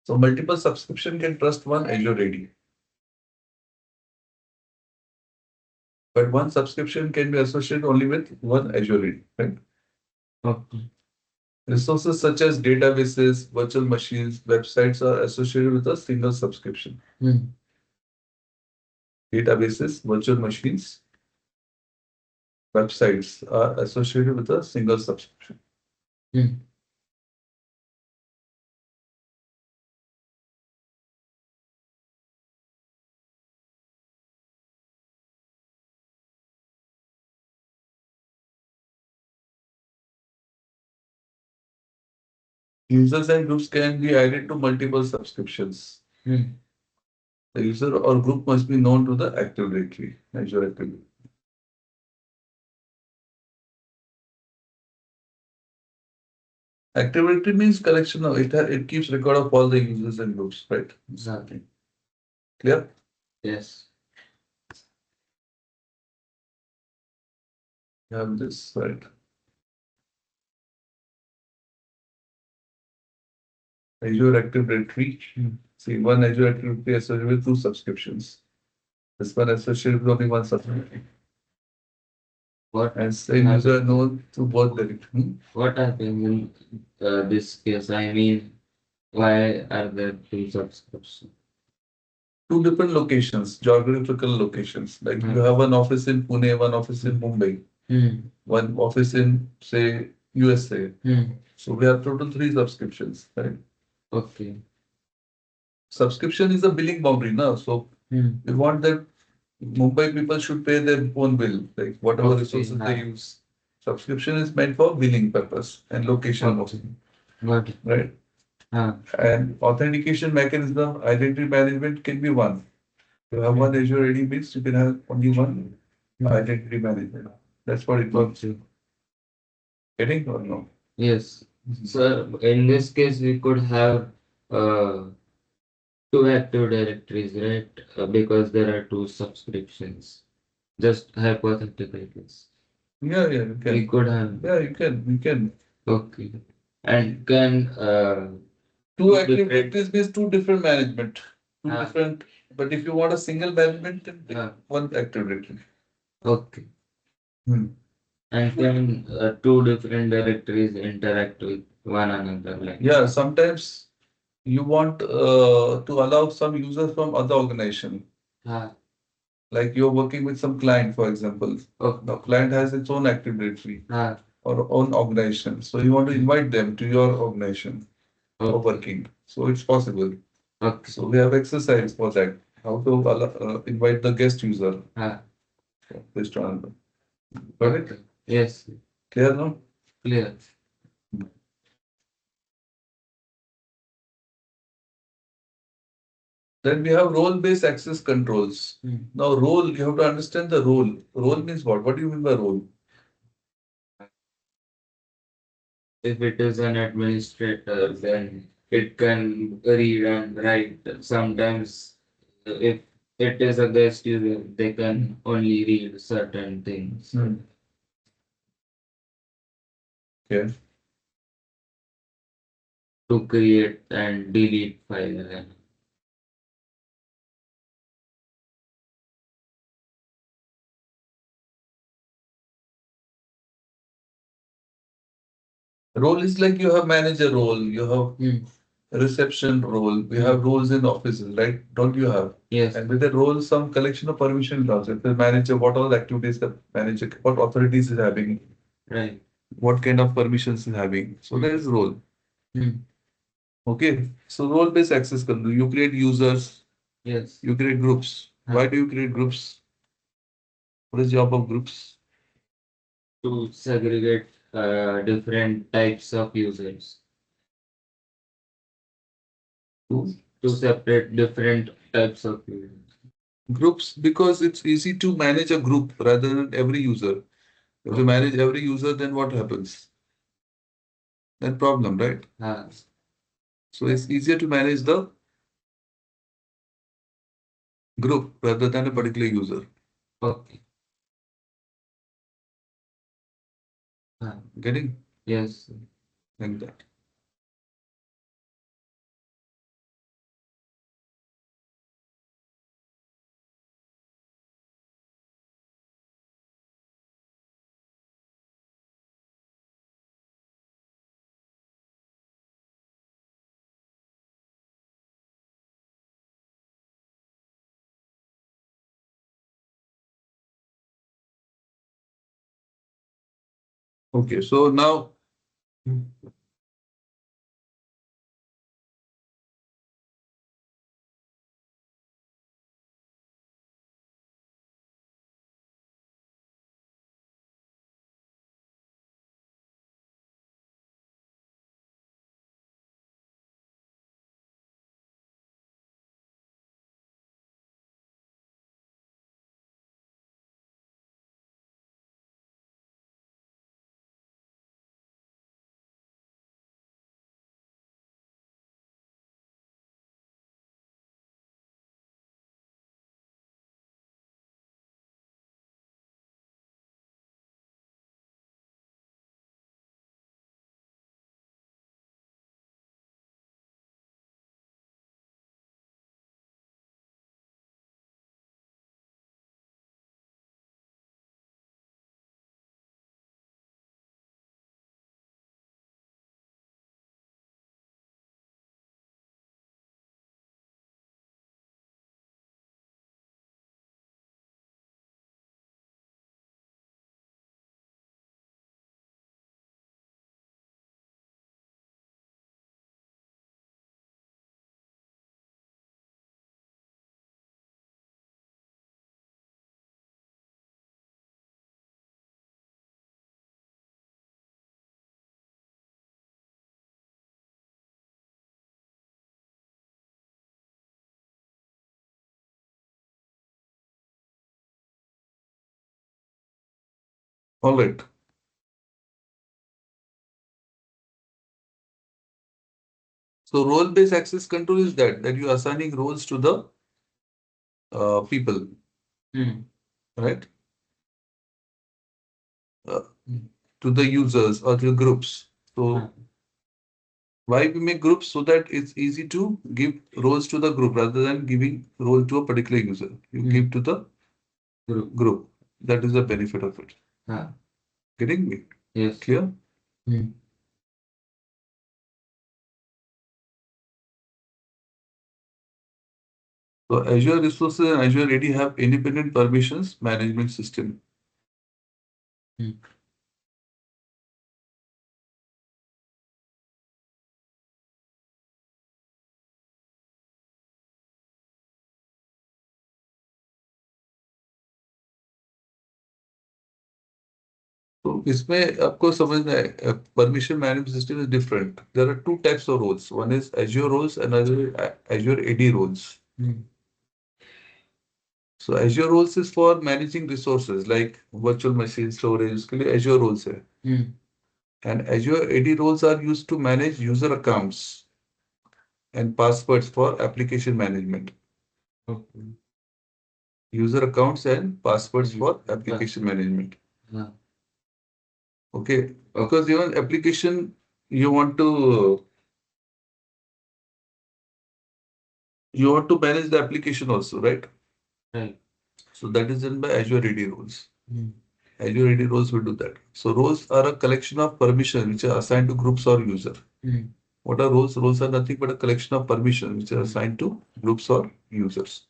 [SPEAKER 1] So multiple subscription can trust one Azure AD, but one subscription can be associated only with one Azure AD, right?
[SPEAKER 2] Okay.
[SPEAKER 1] Resources such as databases, virtual machines, websites are associated with a single subscription.
[SPEAKER 2] Hmm.
[SPEAKER 1] Databases, virtual machines, websites are associated with a single subscription.
[SPEAKER 2] Hmm.
[SPEAKER 1] Users and groups can be added to multiple subscriptions.
[SPEAKER 2] Hmm.
[SPEAKER 1] The user or group must be known to the Active Directory, Azure Active Directory. Active Directory means collection of it keeps record of all the users and groups, right?
[SPEAKER 2] Exactly.
[SPEAKER 1] Clear?
[SPEAKER 2] Yes.
[SPEAKER 1] You have this, right? Azure Active Directory. See, one Azure Active Directory associated with two subscriptions. This one associated with only one subscription.
[SPEAKER 2] What
[SPEAKER 1] And same user
[SPEAKER 2] happens?
[SPEAKER 1] known to both directory.
[SPEAKER 2] What happens in this case? I mean, why are there two subscriptions?
[SPEAKER 1] Two different locations, geographical locations. Like you have an office in Pune, one office in Mumbai,
[SPEAKER 2] Hmm.
[SPEAKER 1] one office in, say, USA.
[SPEAKER 2] Hmm.
[SPEAKER 1] So we have total three subscriptions, right?
[SPEAKER 2] Okay.
[SPEAKER 1] Subscription is a billing boundary now. So
[SPEAKER 2] Hmm.
[SPEAKER 1] we want that Mumbai people should pay their own bill, like whatever
[SPEAKER 2] Okay.
[SPEAKER 1] resources they
[SPEAKER 2] Huh.
[SPEAKER 1] use. Subscription is meant for billing purpose and location
[SPEAKER 2] Okay.
[SPEAKER 1] mostly,
[SPEAKER 2] Got it.
[SPEAKER 1] right?
[SPEAKER 2] Huh.
[SPEAKER 1] And authentication mechanism, identity management can be one. You have one Azure AD means you can have only one identity management. That's what it means.
[SPEAKER 2] Okay.
[SPEAKER 1] Getting or no?
[SPEAKER 2] Yes. So in this case, we could have uh, two active directories, right? Because there are two subscriptions. Just hypothetical case.
[SPEAKER 1] Yeah, yeah, you
[SPEAKER 2] We
[SPEAKER 1] can.
[SPEAKER 2] could have.
[SPEAKER 1] Yeah, you can. You can.
[SPEAKER 2] Okay. And can
[SPEAKER 1] Two
[SPEAKER 2] two
[SPEAKER 1] active
[SPEAKER 2] different.
[SPEAKER 1] directories means two different management. Two
[SPEAKER 2] Ah,
[SPEAKER 1] different. But if you want a single management, then pick
[SPEAKER 2] ah,
[SPEAKER 1] one active directory.
[SPEAKER 2] okay.
[SPEAKER 1] Hmm.
[SPEAKER 2] And can two different directories interact with one another? Like.
[SPEAKER 1] Yeah, sometimes you want to allow some users from other organization.
[SPEAKER 2] Ah,
[SPEAKER 1] Like you're working with some client, for example.
[SPEAKER 2] okay.
[SPEAKER 1] The client has its own active directory
[SPEAKER 2] Ah,
[SPEAKER 1] or own organization. So you want to invite them to your organization for
[SPEAKER 2] okay.
[SPEAKER 1] working. So it's possible.
[SPEAKER 2] Okay.
[SPEAKER 1] So we have exercise for that. How to invite the guest user.
[SPEAKER 2] Ah,
[SPEAKER 1] Based on. Got it?
[SPEAKER 2] okay. Yes.
[SPEAKER 1] Clear now?
[SPEAKER 2] Clear.
[SPEAKER 1] Then we have role-based access controls.
[SPEAKER 2] Hmm.
[SPEAKER 1] Now, role, you have to understand the role. Role means what? What do you mean by role?
[SPEAKER 2] If it is an administrator, then it can read and write. Sometimes, if it is a guest user, they can only read certain things.
[SPEAKER 1] Hmm. Okay.
[SPEAKER 2] to create and delete files. And
[SPEAKER 1] Role is like you have manager role, you have
[SPEAKER 2] Hmm.
[SPEAKER 1] reception role, we have roles in offices, right? Don't you have?
[SPEAKER 2] Yes.
[SPEAKER 1] And with the role, some collection of permission laws. If the manager, what all the activities the manager, what authorities is having,
[SPEAKER 2] Right.
[SPEAKER 1] what kind of permissions is having. So there is role.
[SPEAKER 2] Hmm.
[SPEAKER 1] Okay. So role-based access control. You create users,
[SPEAKER 2] Yes.
[SPEAKER 1] you create groups. Why do you create groups? What is the job of groups?
[SPEAKER 2] To segregate different types of users,
[SPEAKER 1] To
[SPEAKER 2] to separate different types of users.
[SPEAKER 1] groups because it's easy to manage a group rather than every user. If you manage every user, then what happens? Then problem, right?
[SPEAKER 2] Ah,
[SPEAKER 1] So it's easier to manage the group rather than a particular user.
[SPEAKER 2] okay. Ah,
[SPEAKER 1] Getting
[SPEAKER 2] yes.
[SPEAKER 1] like that. Okay, so now all right. So role-based access control is that you are assigning roles to the people,
[SPEAKER 2] Hmm.
[SPEAKER 1] right? Uh, to the users or to the groups.
[SPEAKER 2] Ah,
[SPEAKER 1] So why we make groups so that it's easy to give roles to the group rather than giving role to a particular user. You give to the
[SPEAKER 2] group.
[SPEAKER 1] group. That is the benefit of it.
[SPEAKER 2] Ah,
[SPEAKER 1] Getting me?
[SPEAKER 2] yes.
[SPEAKER 1] Clear?
[SPEAKER 2] Hmm.
[SPEAKER 1] So Azure Resources and Azure AD have independent permissions management system.
[SPEAKER 2] Hmm.
[SPEAKER 1] तो इसमें आपको समझना है permission management system is different. There are two types of roles. One is Azure roles and another Azure AD roles.
[SPEAKER 2] Hmm.
[SPEAKER 1] So Azure roles is for managing resources like virtual machine storage. उसके लिए Azure roles है.
[SPEAKER 2] Hmm.
[SPEAKER 1] And Azure AD roles are used to manage user accounts and passwords for application management.
[SPEAKER 2] Okay.
[SPEAKER 1] User accounts and passwords
[SPEAKER 2] Hmm.
[SPEAKER 1] for
[SPEAKER 2] Ah,
[SPEAKER 1] application management.
[SPEAKER 2] ah,
[SPEAKER 1] Okay,
[SPEAKER 2] okay.
[SPEAKER 1] because even application you want to You want to manage the application also, right?
[SPEAKER 2] Right.
[SPEAKER 1] So that is done by Azure AD roles.
[SPEAKER 2] Mm.
[SPEAKER 1] Azure AD roles will do that. So roles are a collection of permissions which are assigned to groups or user.
[SPEAKER 2] Mm.
[SPEAKER 1] What are roles? Roles are nothing but a collection of permissions which are assigned to groups or users.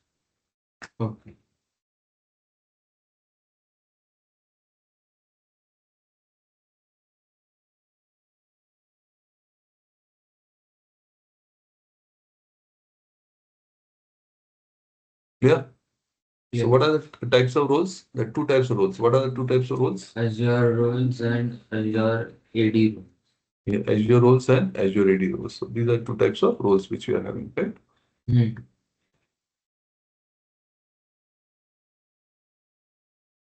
[SPEAKER 2] Okay.
[SPEAKER 1] Clear? So
[SPEAKER 2] Yeah.
[SPEAKER 1] what are the types of roles? There are two types of roles. What are the two types of roles?
[SPEAKER 2] Azure roles and Azure AD roles.
[SPEAKER 1] Yeah, Azure roles and Azure AD roles. So these are two types of roles which we are having, right?
[SPEAKER 2] Mm.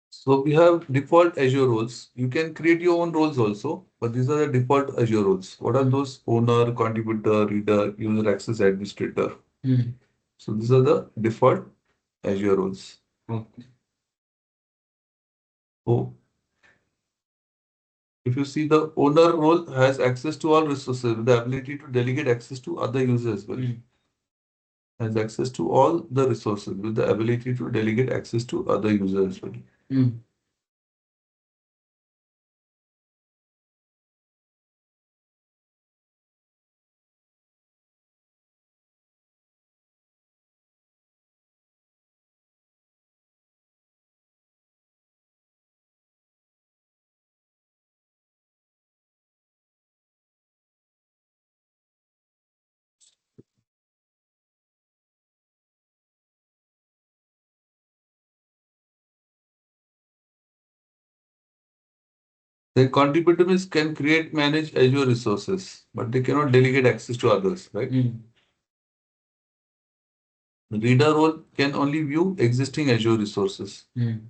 [SPEAKER 1] So we have default Azure roles. You can create your own roles also, but these are the default Azure roles. What are those? Owner, contributor, reader, user access administrator.
[SPEAKER 2] Mm.
[SPEAKER 1] So these are the default Azure roles.
[SPEAKER 2] Okay.
[SPEAKER 1] So if you see, the owner role has access to all resources with the ability to delegate access to other users as well.
[SPEAKER 2] Mm.
[SPEAKER 1] Has access to all the resources with the ability to delegate access to other users as well.
[SPEAKER 2] Mm.
[SPEAKER 1] The contributors can create, manage Azure resources, but they cannot delegate access to others, right?
[SPEAKER 2] Mm.
[SPEAKER 1] The reader role can only view existing Azure resources.
[SPEAKER 2] Mm.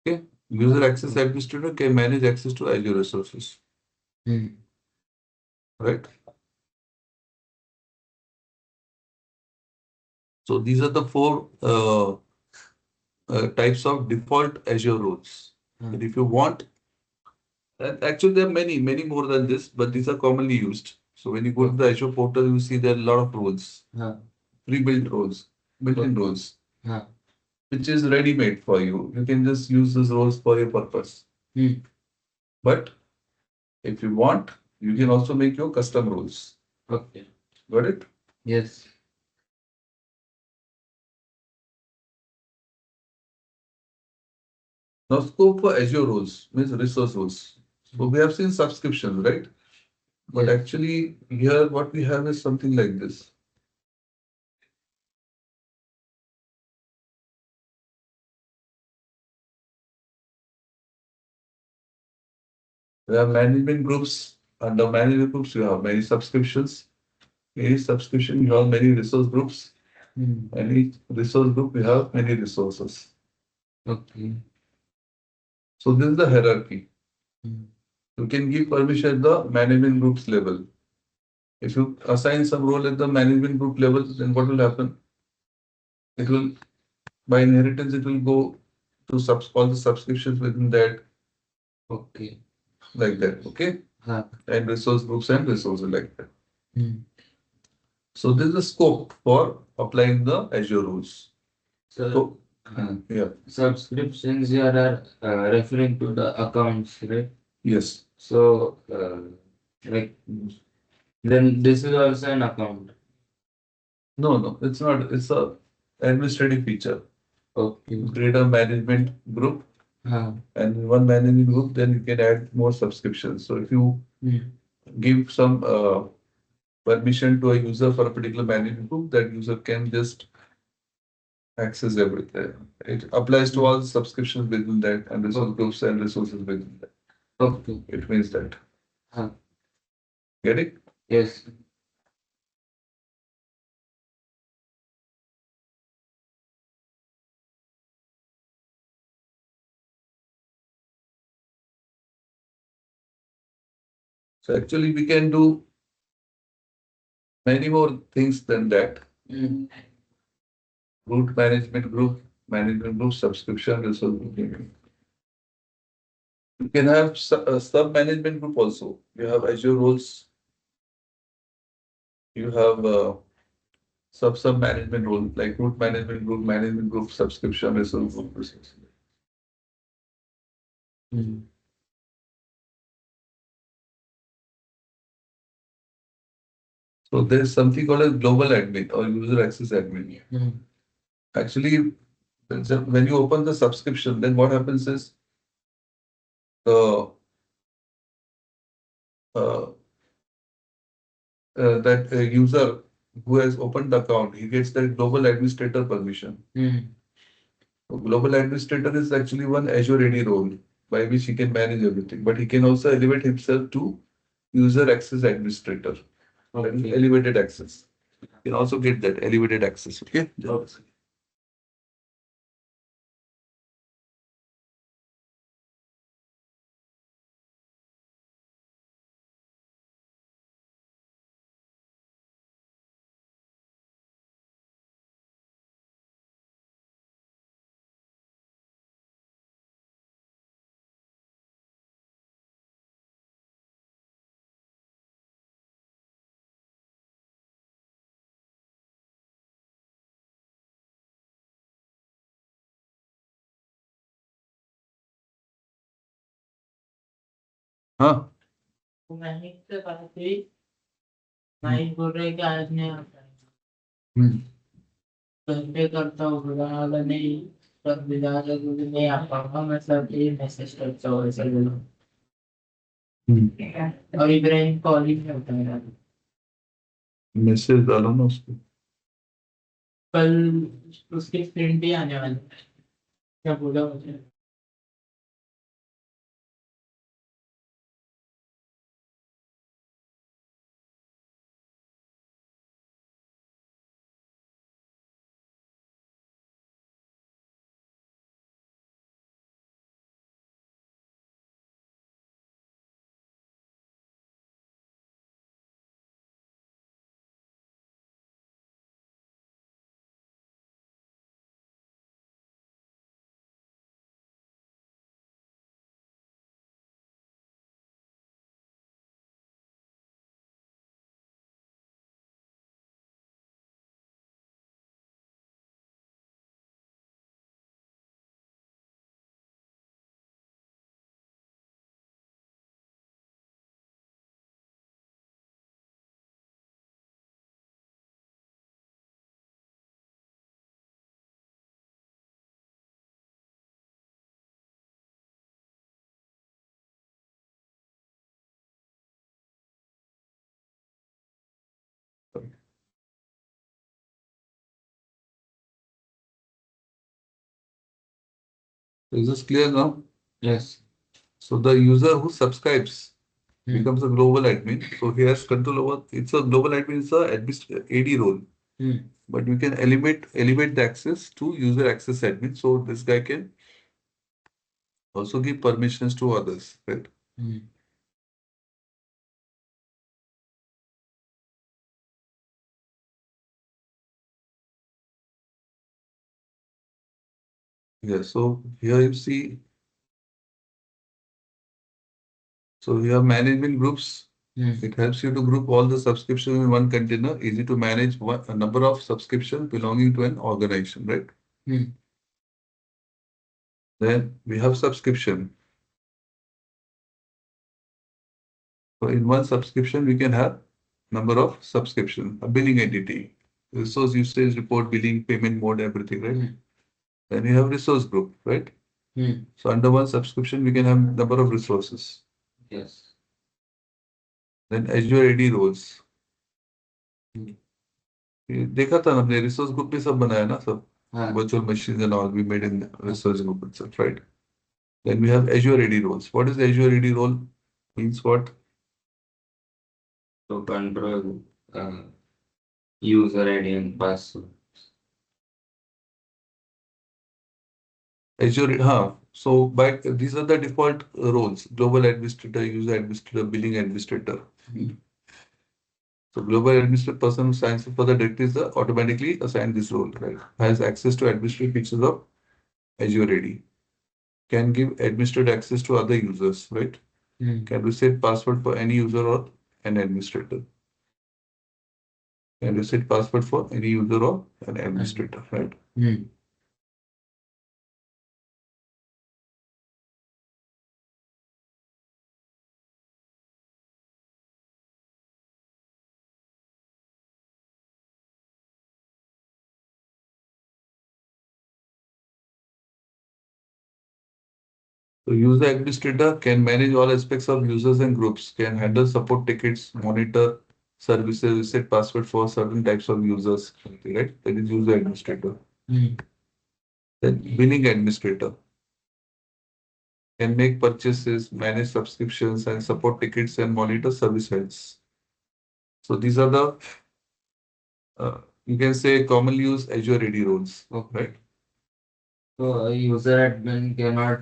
[SPEAKER 1] Okay. User access administrator can manage access to Azure resources,
[SPEAKER 2] Mm.
[SPEAKER 1] right? So these are the four types of default Azure roles. And
[SPEAKER 2] Mm.
[SPEAKER 1] if you want, and actually there are many, many more than this, but these are commonly used. So when you go to the Azure portal, you see there are a lot of roles,
[SPEAKER 2] Huh.
[SPEAKER 1] pre-built roles, built-in roles,
[SPEAKER 2] Huh.
[SPEAKER 1] which is ready-made for you. You can just use those roles for your purpose.
[SPEAKER 2] Mm.
[SPEAKER 1] But if you want, you can also make your custom roles.
[SPEAKER 2] Okay.
[SPEAKER 1] Got it?
[SPEAKER 2] Yes.
[SPEAKER 1] Now, scope for Azure roles means resource roles. So we have seen subscriptions, right? But
[SPEAKER 2] Yes.
[SPEAKER 1] actually, here what we have is something like this. We have management groups. Under management groups, you have many subscriptions. In each subscription, you have many resource groups.
[SPEAKER 2] Mm.
[SPEAKER 1] And each resource group, we have many resources.
[SPEAKER 2] Okay.
[SPEAKER 1] So this is the hierarchy.
[SPEAKER 2] Mm.
[SPEAKER 1] You can give permission at the management groups level. If you assign some role at the management group level, then what will happen? It will, by inheritance, it will go to all the subscriptions within that,
[SPEAKER 2] Okay.
[SPEAKER 1] like that. Okay.
[SPEAKER 2] Huh.
[SPEAKER 1] And resource groups and resources like that.
[SPEAKER 2] Mm.
[SPEAKER 1] So this is the scope for applying the Azure rules.
[SPEAKER 2] So,
[SPEAKER 1] So yeah,
[SPEAKER 2] subscriptions here are referring to the accounts, right?
[SPEAKER 1] yes.
[SPEAKER 2] So, like, then this is also an account.
[SPEAKER 1] No, no, it's not. It's a administrative feature.
[SPEAKER 2] Okay.
[SPEAKER 1] You create a management group,
[SPEAKER 2] Huh.
[SPEAKER 1] and in one management group, then you can add more subscriptions. So if you
[SPEAKER 2] Mm.
[SPEAKER 1] give some permission to a user for a particular management group, that user can just access everything. It applies to all the subscriptions within that and resource groups and resources within that.
[SPEAKER 2] Okay.
[SPEAKER 1] It means that.
[SPEAKER 2] Huh.
[SPEAKER 1] Get it?
[SPEAKER 2] Yes.
[SPEAKER 1] So actually, we can do many more things than that.
[SPEAKER 2] Mm.
[SPEAKER 1] Root management group, subscription, resource group. You can have a sub-management group also. You have Azure roles. You have sub management role like management group, subscription, resource group.
[SPEAKER 2] Hmm.
[SPEAKER 1] So there's something called as global admin or user access admin.
[SPEAKER 2] Hmm.
[SPEAKER 1] Actually, when you open the subscription, then what happens is the uh, that user who has opened the account, he gets the global administrator permission.
[SPEAKER 2] Hmm.
[SPEAKER 1] So global administrator is actually one Azure AD role by which he can manage everything, but he can also elevate himself to user access administrator,
[SPEAKER 2] Okay.
[SPEAKER 1] elevated access. You can also get that elevated access. Okay.
[SPEAKER 2] Okay.
[SPEAKER 1] हाँ.
[SPEAKER 2] तो मैंने इससे बात हुई night बोल रहे कि आज नहीं आता है
[SPEAKER 1] हम्म.
[SPEAKER 2] घर पे करता हूँ बुरा हाल है, नहीं पर बिना जरूरी नहीं आ पाऊंगा मैं सब ये मैसेज करता हूँ ऐसा बोलो और इब्राहिम कॉलिंग में होता है
[SPEAKER 1] मैसेज डालो ना उसको.
[SPEAKER 2] कल उसके फ्रेंड भी आने वाले हैं। क्या बोला मुझे
[SPEAKER 1] Is this clear now?
[SPEAKER 2] Yes
[SPEAKER 1] So the user who subscribes becomes a global admin. So he has control over. It's a global admin is a AD role, but we can elevate the access to user access admin. So this guy can also give permissions to others, right? Yeah. So here you see. So you have management groups. It helps you to group all the subscriptions in one container. Easy to manage a number of subscriptions belonging to an organization, right? Then we have subscription. So in one subscription, we can have number of subscription, a billing entity, resource usage report, billing, payment mode, everything, right? Then we have resource group, right? So under one subscription, we can have number of resources.
[SPEAKER 2] Yes
[SPEAKER 1] Then Azure AD roles. ये देखा था ना हमने resource group में सब बनाया ना सब
[SPEAKER 2] हाँ
[SPEAKER 1] virtual machines and all we made in resource group itself, right? Then we have Azure AD roles. What is Azure AD role? Means what?
[SPEAKER 2] तो control user ID and password
[SPEAKER 1] Azure, so by these are the default roles: global administrator, user administrator, billing administrator. So global administrator person who signs up for the directory is automatically assigned this role, right? Has access to administrative features of Azure AD. Can give administrative access to other users, right? Can reset password for any user or an administrator. and reset password for any user or an administrator, right?
[SPEAKER 2] Hmm.
[SPEAKER 1] So user administrator can manage all aspects of users and groups, can handle support tickets, monitor services, reset password for certain types of users, something, right? That is user administrator.
[SPEAKER 2] Hmm.
[SPEAKER 1] Then billing administrator can make purchases, manage subscriptions, and support tickets and monitor service health. So these are the you can say commonly used Azure AD roles, right?
[SPEAKER 2] So a user admin cannot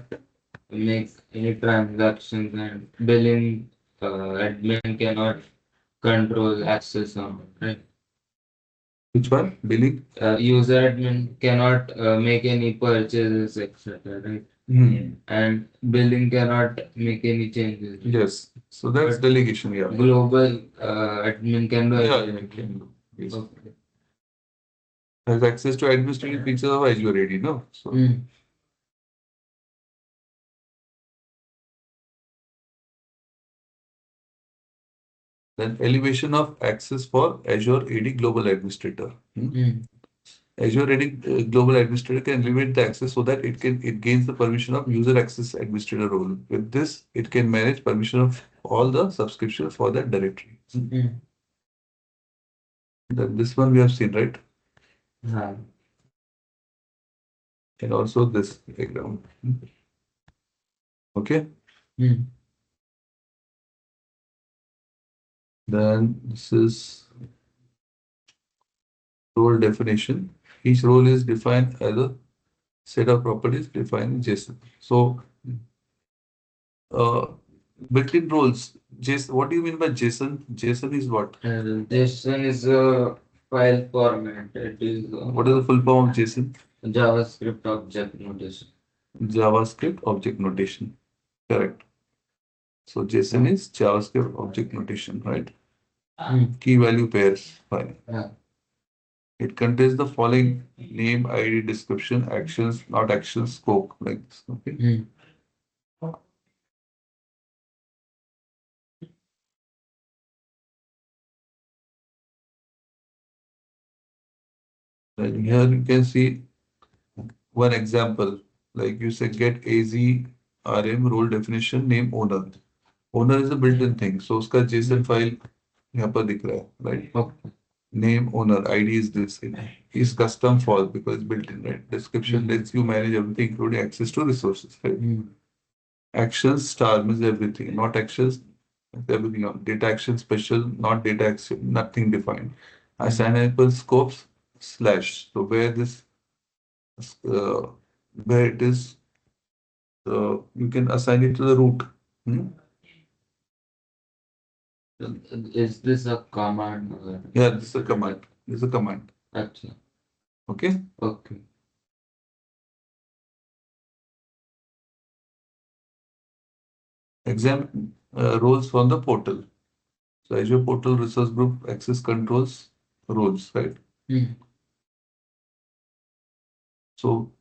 [SPEAKER 2] make any transactions and billing admin cannot control access on it, right?
[SPEAKER 1] Which one? Billing?
[SPEAKER 2] User admin cannot make any purchases, etc. Right?
[SPEAKER 1] Hmm.
[SPEAKER 2] And billing cannot make any changes.
[SPEAKER 1] Yes. So that's
[SPEAKER 2] But
[SPEAKER 1] delegation, yeah.
[SPEAKER 2] global admin can do
[SPEAKER 1] Yeah,
[SPEAKER 2] everything.
[SPEAKER 1] it can do. Yes.
[SPEAKER 2] Okay.
[SPEAKER 1] Has access to administrative features of Azure AD, no? So then elevation of access for Azure AD Global Administrator.
[SPEAKER 2] Mm.
[SPEAKER 1] Azure AD Global Administrator can elevate the access so that it gains the permission of user access administrator role. With this, it can manage permission of all the subscriptions for that directory.
[SPEAKER 2] Mm.
[SPEAKER 1] Then this one we have seen, right?
[SPEAKER 2] Yeah.
[SPEAKER 1] And also this diagram. Okay.
[SPEAKER 2] Mm.
[SPEAKER 1] Then this is role definition. Each role is defined as a set of properties defined in JSON. So, uh, built-in roles. JSON. What do you mean by JSON? JSON is what?
[SPEAKER 2] JSON is a file format. It is
[SPEAKER 1] What is the full form of JSON?
[SPEAKER 2] JavaScript object notation.
[SPEAKER 1] JavaScript object notation. Correct. So JSON is JavaScript object notation, right? Key value pairs file.
[SPEAKER 2] Yeah.
[SPEAKER 1] It contains the following name, ID, description, actions, not actions, scope, like this. Okay. And here you can see one example. Like you say, get AZRM role definition name owner. Owner is a built-in thing. So उसका JSON file यहाँ पर दिख रहा है, right?
[SPEAKER 2] Okay.
[SPEAKER 1] Name owner ID is this. Is custom false because it's built in, right? Description lets you manage everything, including access to resources, right? Actions star means everything, not actions, everything else. Data action special, not data action, nothing defined. Assignable scopes slash. So uh, where it is, you can assign it to the root. Hmm?
[SPEAKER 2] Is this a command?
[SPEAKER 1] Yeah, this is a command. This is a command.
[SPEAKER 2] Actually.
[SPEAKER 1] Okay.
[SPEAKER 2] Okay.
[SPEAKER 1] Exam roles from the portal. So Azure Portal Resource Group access controls roles, right? So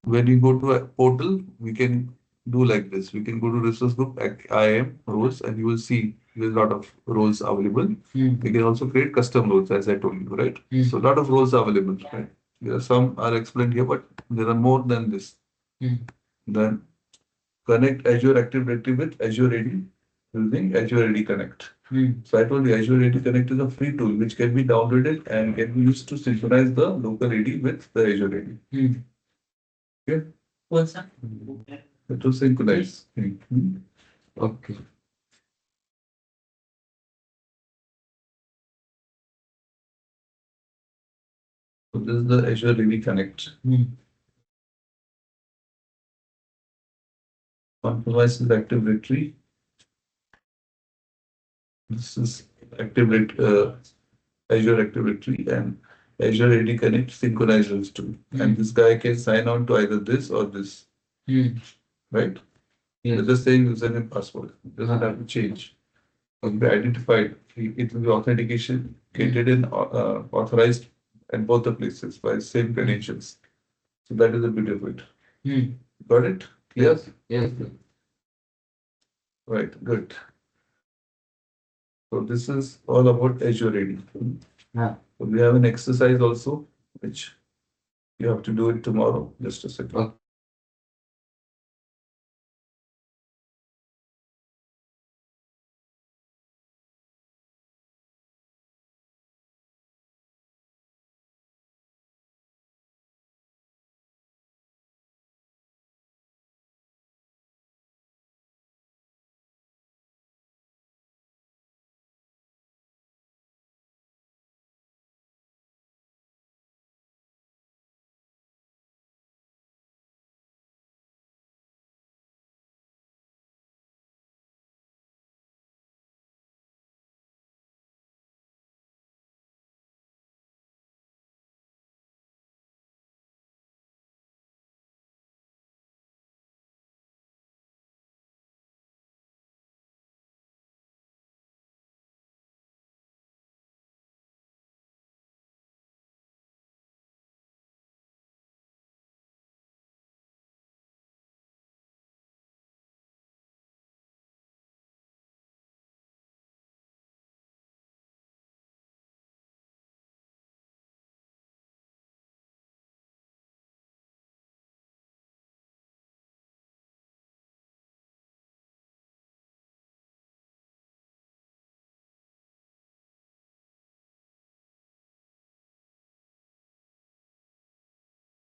[SPEAKER 1] when you go to a portal, we can do like this. We can go to resource group IAM roles, and you will see there's a lot of roles available. We can also create custom roles, as I told you, right? So a lot of roles are available, right? There are some are explained here, but there are more than this. Then connect Azure Active Directory with Azure AD using Azure AD Connect. So I told you Azure AD Connect is a free tool which can be downloaded and can be used to synchronize the local AD with the Azure AD. Okay. What's that? To synchronize.
[SPEAKER 2] Okay.
[SPEAKER 1] So this is the Azure AD Connect. On-premises Active Directory. This is Azure Active Directory and Azure AD Connect synchronizers tool. And this guy can sign on to either this or this. Right?
[SPEAKER 2] Yes.
[SPEAKER 1] With the same username password. It doesn't have to change. It will be identified. It will be authentication authenticated and authorized at both the places by same credentials. So that is the beauty of it.
[SPEAKER 2] Hmm.
[SPEAKER 1] Got it? Clear?
[SPEAKER 2] Yes. Yes.
[SPEAKER 1] Right, good. So this is all about Azure AD.
[SPEAKER 2] Huh.
[SPEAKER 1] So we have an exercise also, which you have to do it tomorrow. Just a second.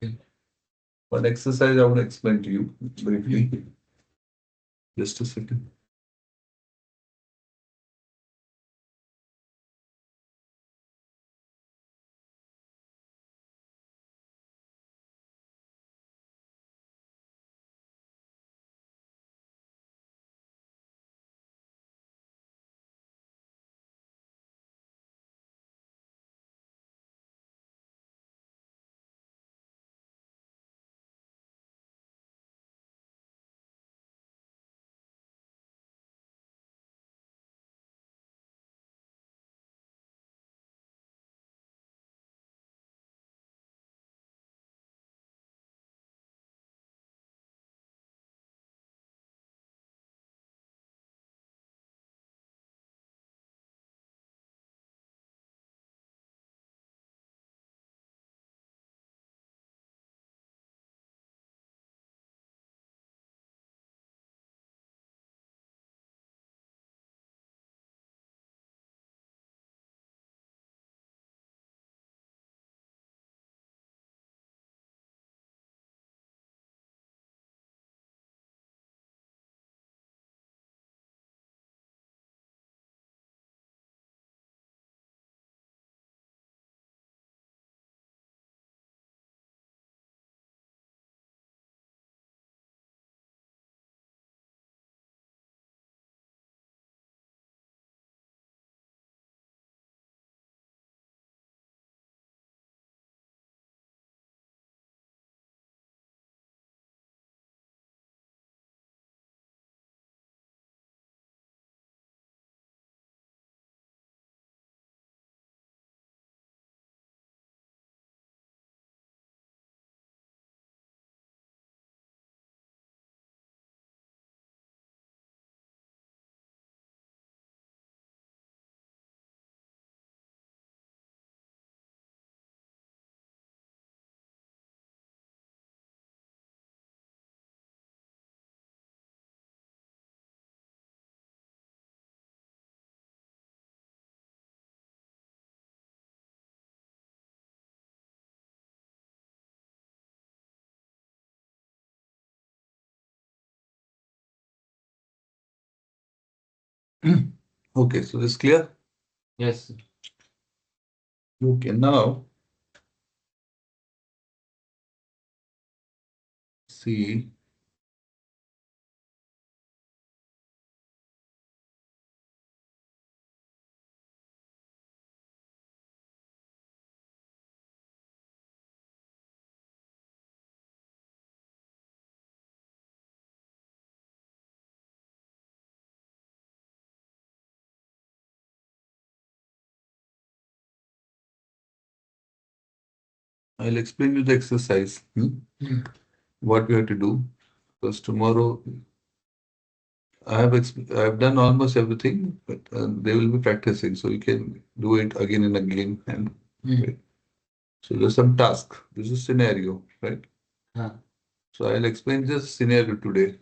[SPEAKER 2] Okay.
[SPEAKER 1] One exercise I want to explain to you briefly. Just a second. Okay, so this clear?
[SPEAKER 2] Yes.
[SPEAKER 1] Okay, now see. I'll explain you the exercise. What we have to do. Because tomorrow I have done almost everything, but they will be practicing, so you can do it again and again. And right. So there's some task. This is scenario, right? Huh. So I'll explain this scenario today.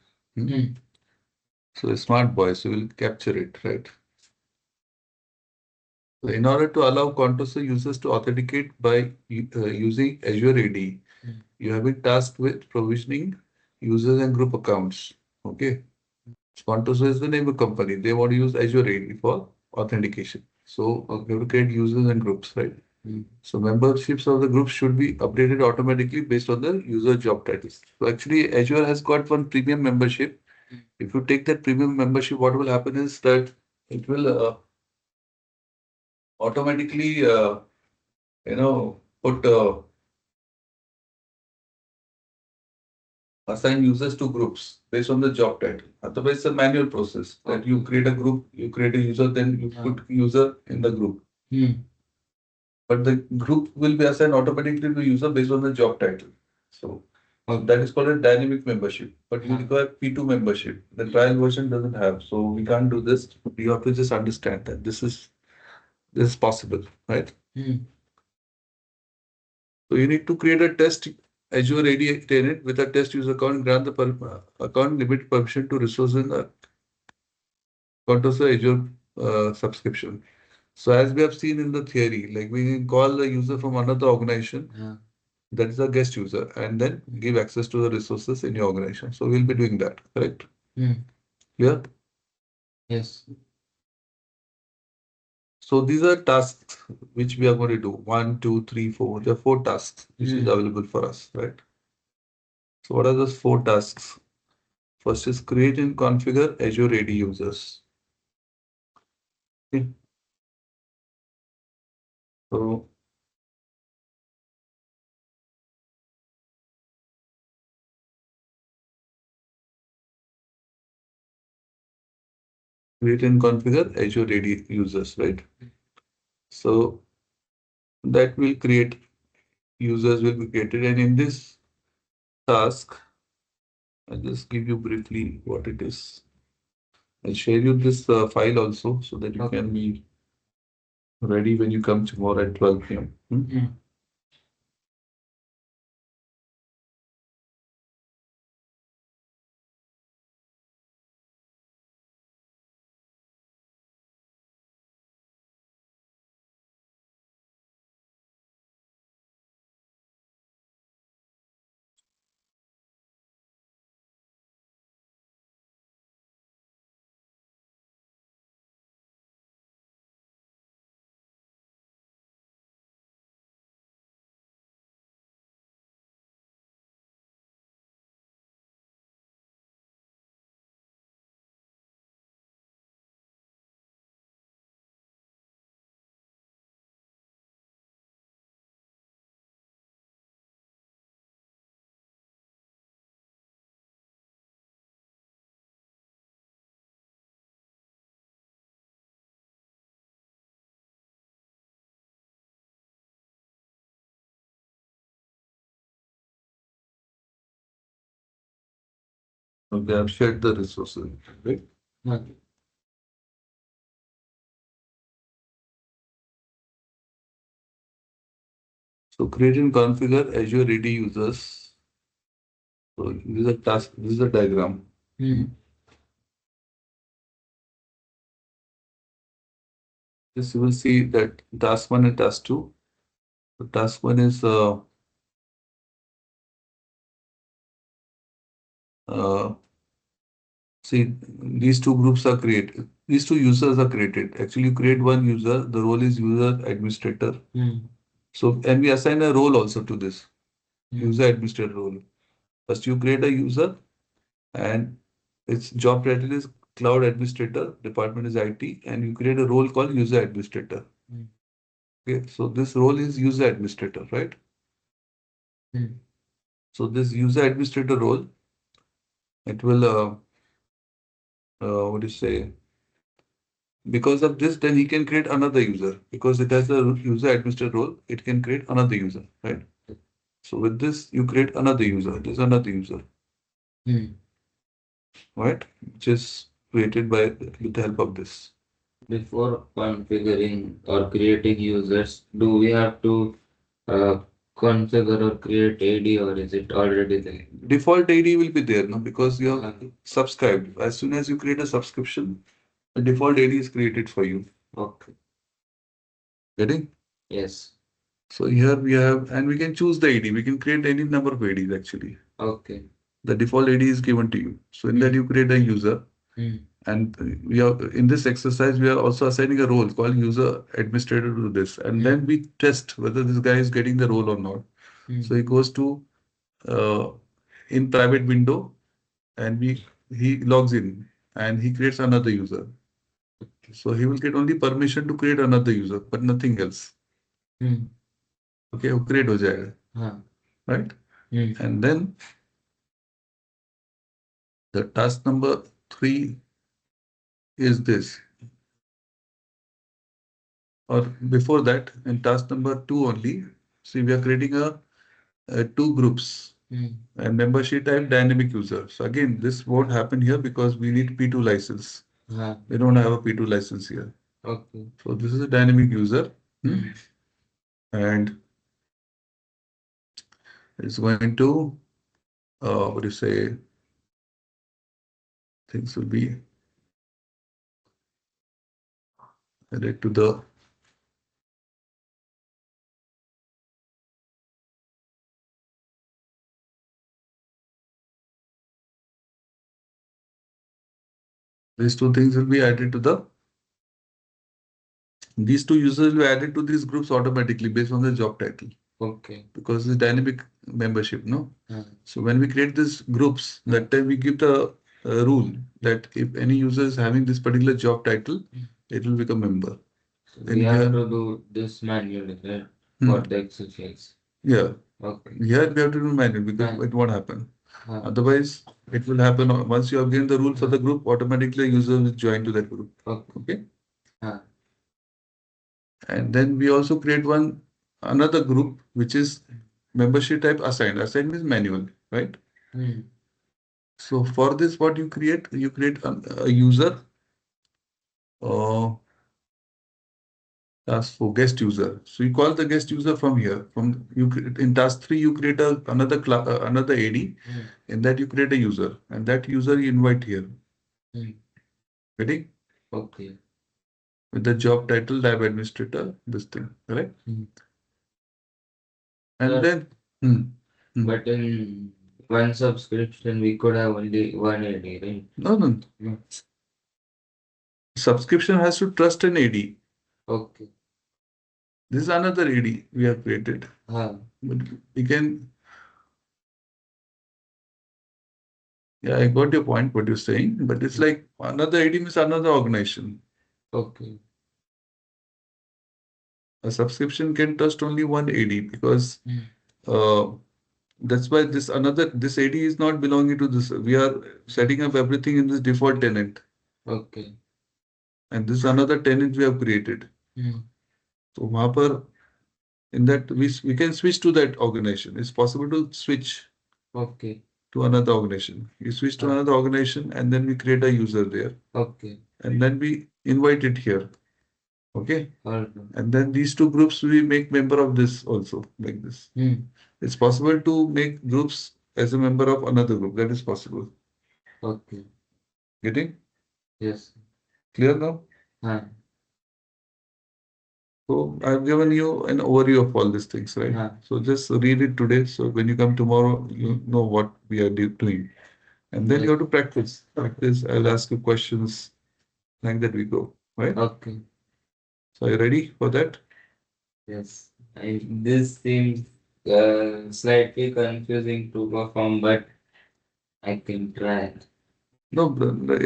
[SPEAKER 1] So a smart boy, so we'll capture it, right? So in order to allow Contoso users to authenticate by using Azure AD, you have been tasked with provisioning users and group accounts. Okay. Contoso is the neighbor company. They want to use Azure AD for authentication. So you have to create users and groups, right? So memberships of the groups should be updated automatically based on the user job titles. So actually Azure has got one premium membership. If you take that premium membership, what will happen is that it will automatically, put assign users to groups based on the job title. Otherwise, it's a manual process that you create a group, you create a user, then you put user in the group. But the group will be assigned automatically to user based on the job title. So that is called a dynamic membership. But you require P2 membership. The trial version doesn't have. So we can't do this. You have to just understand that this is possible, right? So you need to create a test Azure AD tenant with a test user account, grant the account limit permission to resources in the Contoso Azure subscription. So as we have seen in the theory, like we can call the user from another organization, that is a guest user, and then give access to the resources in your organization. So we'll be doing that, correct? Clear? Yes. So these are tasks which we are going to do. One, two, three, four. There are four tasks which is available for us, right? So what are those four tasks? First is create and configure Azure AD users. Okay. So create and configure Azure AD users, right? So that will create users will be created, and in this task, I'll just give you briefly what it is. I'll share you this file also so that you can be ready when you come tomorrow at 12 p.m. Okay, I've shared the resources, right? So create and configure Azure AD users. So this is a task, this is a diagram. This you will see that task one and task two. So task one is uh, see these two groups are created. These two users are created. Actually, you create one user. The role is user administrator. So and we assign a role also to this user administrator role. First, you create a user, and its job title is cloud administrator. Department is IT, and you create a role called user administrator. Okay, so this role is user administrator, right? So this user administrator role, it will what do you say? Because of this, then he can create another user because it has a user administrator role. It can create another user, right? So with this, you create another user. There's another user,
[SPEAKER 2] Hmm.
[SPEAKER 1] right? Which is created by with the help of this.
[SPEAKER 2] Before configuring or creating users, do we have to uh, configure or create AD, or is it already there?
[SPEAKER 1] Default ID will be there now because you have
[SPEAKER 2] Uh,
[SPEAKER 1] subscribed. As soon as you create a subscription, the default ID is created for you.
[SPEAKER 2] okay.
[SPEAKER 1] Getting?
[SPEAKER 2] Yes.
[SPEAKER 1] So here we have, and we can choose the ID. We can create any number of IDs actually.
[SPEAKER 2] Okay.
[SPEAKER 1] The default ID is given to you. So in that
[SPEAKER 2] Hmm.
[SPEAKER 1] you create a user,
[SPEAKER 2] Hmm.
[SPEAKER 1] and we are in this exercise we are also assigning a role called user administrator to this, and
[SPEAKER 2] Hmm.
[SPEAKER 1] then we test whether this guy is getting the role or not.
[SPEAKER 2] Hmm.
[SPEAKER 1] So he goes to uh, in private window, and we he logs in and he creates another user. So he will get only permission to create another user, but nothing else.
[SPEAKER 2] Hmm.
[SPEAKER 1] Okay, वो create हो जाएगा,
[SPEAKER 2] हाँ.
[SPEAKER 1] right?
[SPEAKER 2] Hmm.
[SPEAKER 1] And then the task number 3 is this, or before that, in task number 2 only. See, we are creating two groups
[SPEAKER 2] Hmm.
[SPEAKER 1] and membership type dynamic user. So again, this won't happen here because we need P2 license.
[SPEAKER 2] हाँ.
[SPEAKER 1] We don't have a P2 license here.
[SPEAKER 2] Okay.
[SPEAKER 1] So this is a dynamic user.
[SPEAKER 2] Hmm.
[SPEAKER 1] And it's going to, what do you say, things will be added to the, these two things will be added to the, these two users will be added to these groups automatically based on the job title
[SPEAKER 2] Okay.
[SPEAKER 1] because it's dynamic membership, no?
[SPEAKER 2] हाँ.
[SPEAKER 1] So when we create these groups, that time we give the rule that if any user is having this particular job title, it will become member.
[SPEAKER 2] So we
[SPEAKER 1] In
[SPEAKER 2] have
[SPEAKER 1] here,
[SPEAKER 2] to do this manually, right? For
[SPEAKER 1] hmm,
[SPEAKER 2] the exercise.
[SPEAKER 1] yeah,
[SPEAKER 2] Okay.
[SPEAKER 1] here we have to do manual because
[SPEAKER 2] हाँ.
[SPEAKER 1] it won't happen.
[SPEAKER 2] हाँ.
[SPEAKER 1] Otherwise, it will happen once you have given the rule for
[SPEAKER 2] हाँ.
[SPEAKER 1] the group, automatically a user will join to that group.
[SPEAKER 2] Okay.
[SPEAKER 1] Okay.
[SPEAKER 2] हाँ.
[SPEAKER 1] And then we also create one another group which is membership type assigned. Assigned means manual, right?
[SPEAKER 2] Hmm.
[SPEAKER 1] So for this, what you create a user task for guest user. So you call the guest user from here. From you in task 3, you create another AD.
[SPEAKER 2] Hmm.
[SPEAKER 1] In that you create a user, and that user you invite here.
[SPEAKER 2] Hmm.
[SPEAKER 1] Ready?
[SPEAKER 2] Okay.
[SPEAKER 1] With the job title, lab administrator, this thing, correct?
[SPEAKER 2] Hmm.
[SPEAKER 1] And
[SPEAKER 2] Sir,
[SPEAKER 1] then, hmm, hmm.
[SPEAKER 2] but in one subscription we could have only one AD, right?
[SPEAKER 1] No, no.
[SPEAKER 2] No.
[SPEAKER 1] Subscription has to trust an AD.
[SPEAKER 2] Okay.
[SPEAKER 1] This is another AD we have created.
[SPEAKER 2] हाँ.
[SPEAKER 1] But we can, yeah, I got your point, what you're saying, but it's like another AD means another organization.
[SPEAKER 2] Okay.
[SPEAKER 1] A subscription can trust only one AD because
[SPEAKER 2] Hmm.
[SPEAKER 1] uh, that's why this AD is not belonging to this. We are setting up everything in this default tenant,
[SPEAKER 2] Okay.
[SPEAKER 1] and this is another tenant we have created.
[SPEAKER 2] Hmm.
[SPEAKER 1] So वहाँ पर in that we can switch to that organization. It's possible to switch
[SPEAKER 2] Okay.
[SPEAKER 1] to another organization. You switch to
[SPEAKER 2] हाँ.
[SPEAKER 1] another organization, and then we create a user there,
[SPEAKER 2] Okay.
[SPEAKER 1] and then we invite it here. Okay.
[SPEAKER 2] All right.
[SPEAKER 1] And then these two groups we make member of this also like this.
[SPEAKER 2] Hmm.
[SPEAKER 1] It's possible to make groups as a member of another group. That is possible.
[SPEAKER 2] Okay.
[SPEAKER 1] Getting
[SPEAKER 2] Yes.
[SPEAKER 1] clear now?
[SPEAKER 2] हाँ.
[SPEAKER 1] So I've given you an overview of all these things, right?
[SPEAKER 2] हाँ.
[SPEAKER 1] So just read it today. So when you come tomorrow, you know what we are doing. And then you
[SPEAKER 2] Yes.
[SPEAKER 1] have to practice. Practice. I'll ask you questions like that we go. Right?
[SPEAKER 2] Okay.
[SPEAKER 1] So are you ready for that?
[SPEAKER 2] Yes. This seems slightly confusing to perform, but I can try.
[SPEAKER 1] No,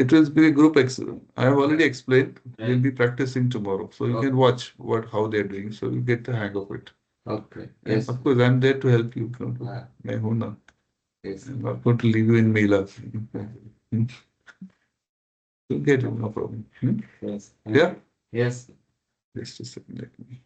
[SPEAKER 1] it will be a group I have already explained. We'll
[SPEAKER 2] Right.
[SPEAKER 1] be practicing tomorrow. So you
[SPEAKER 2] Okay.
[SPEAKER 1] can watch how they're doing. So you get the hang of it.
[SPEAKER 2] Okay.
[SPEAKER 1] And
[SPEAKER 2] Yes.
[SPEAKER 1] of course, I'm there to help you.
[SPEAKER 2] हाँ.
[SPEAKER 1] मैं हूं ना.
[SPEAKER 2] Yes.
[SPEAKER 1] I'm not going to leave you in Mela. You'll get it, no problem.
[SPEAKER 2] Yes.
[SPEAKER 1] Yeah?
[SPEAKER 2] Yes.
[SPEAKER 1] Just a second. Let me.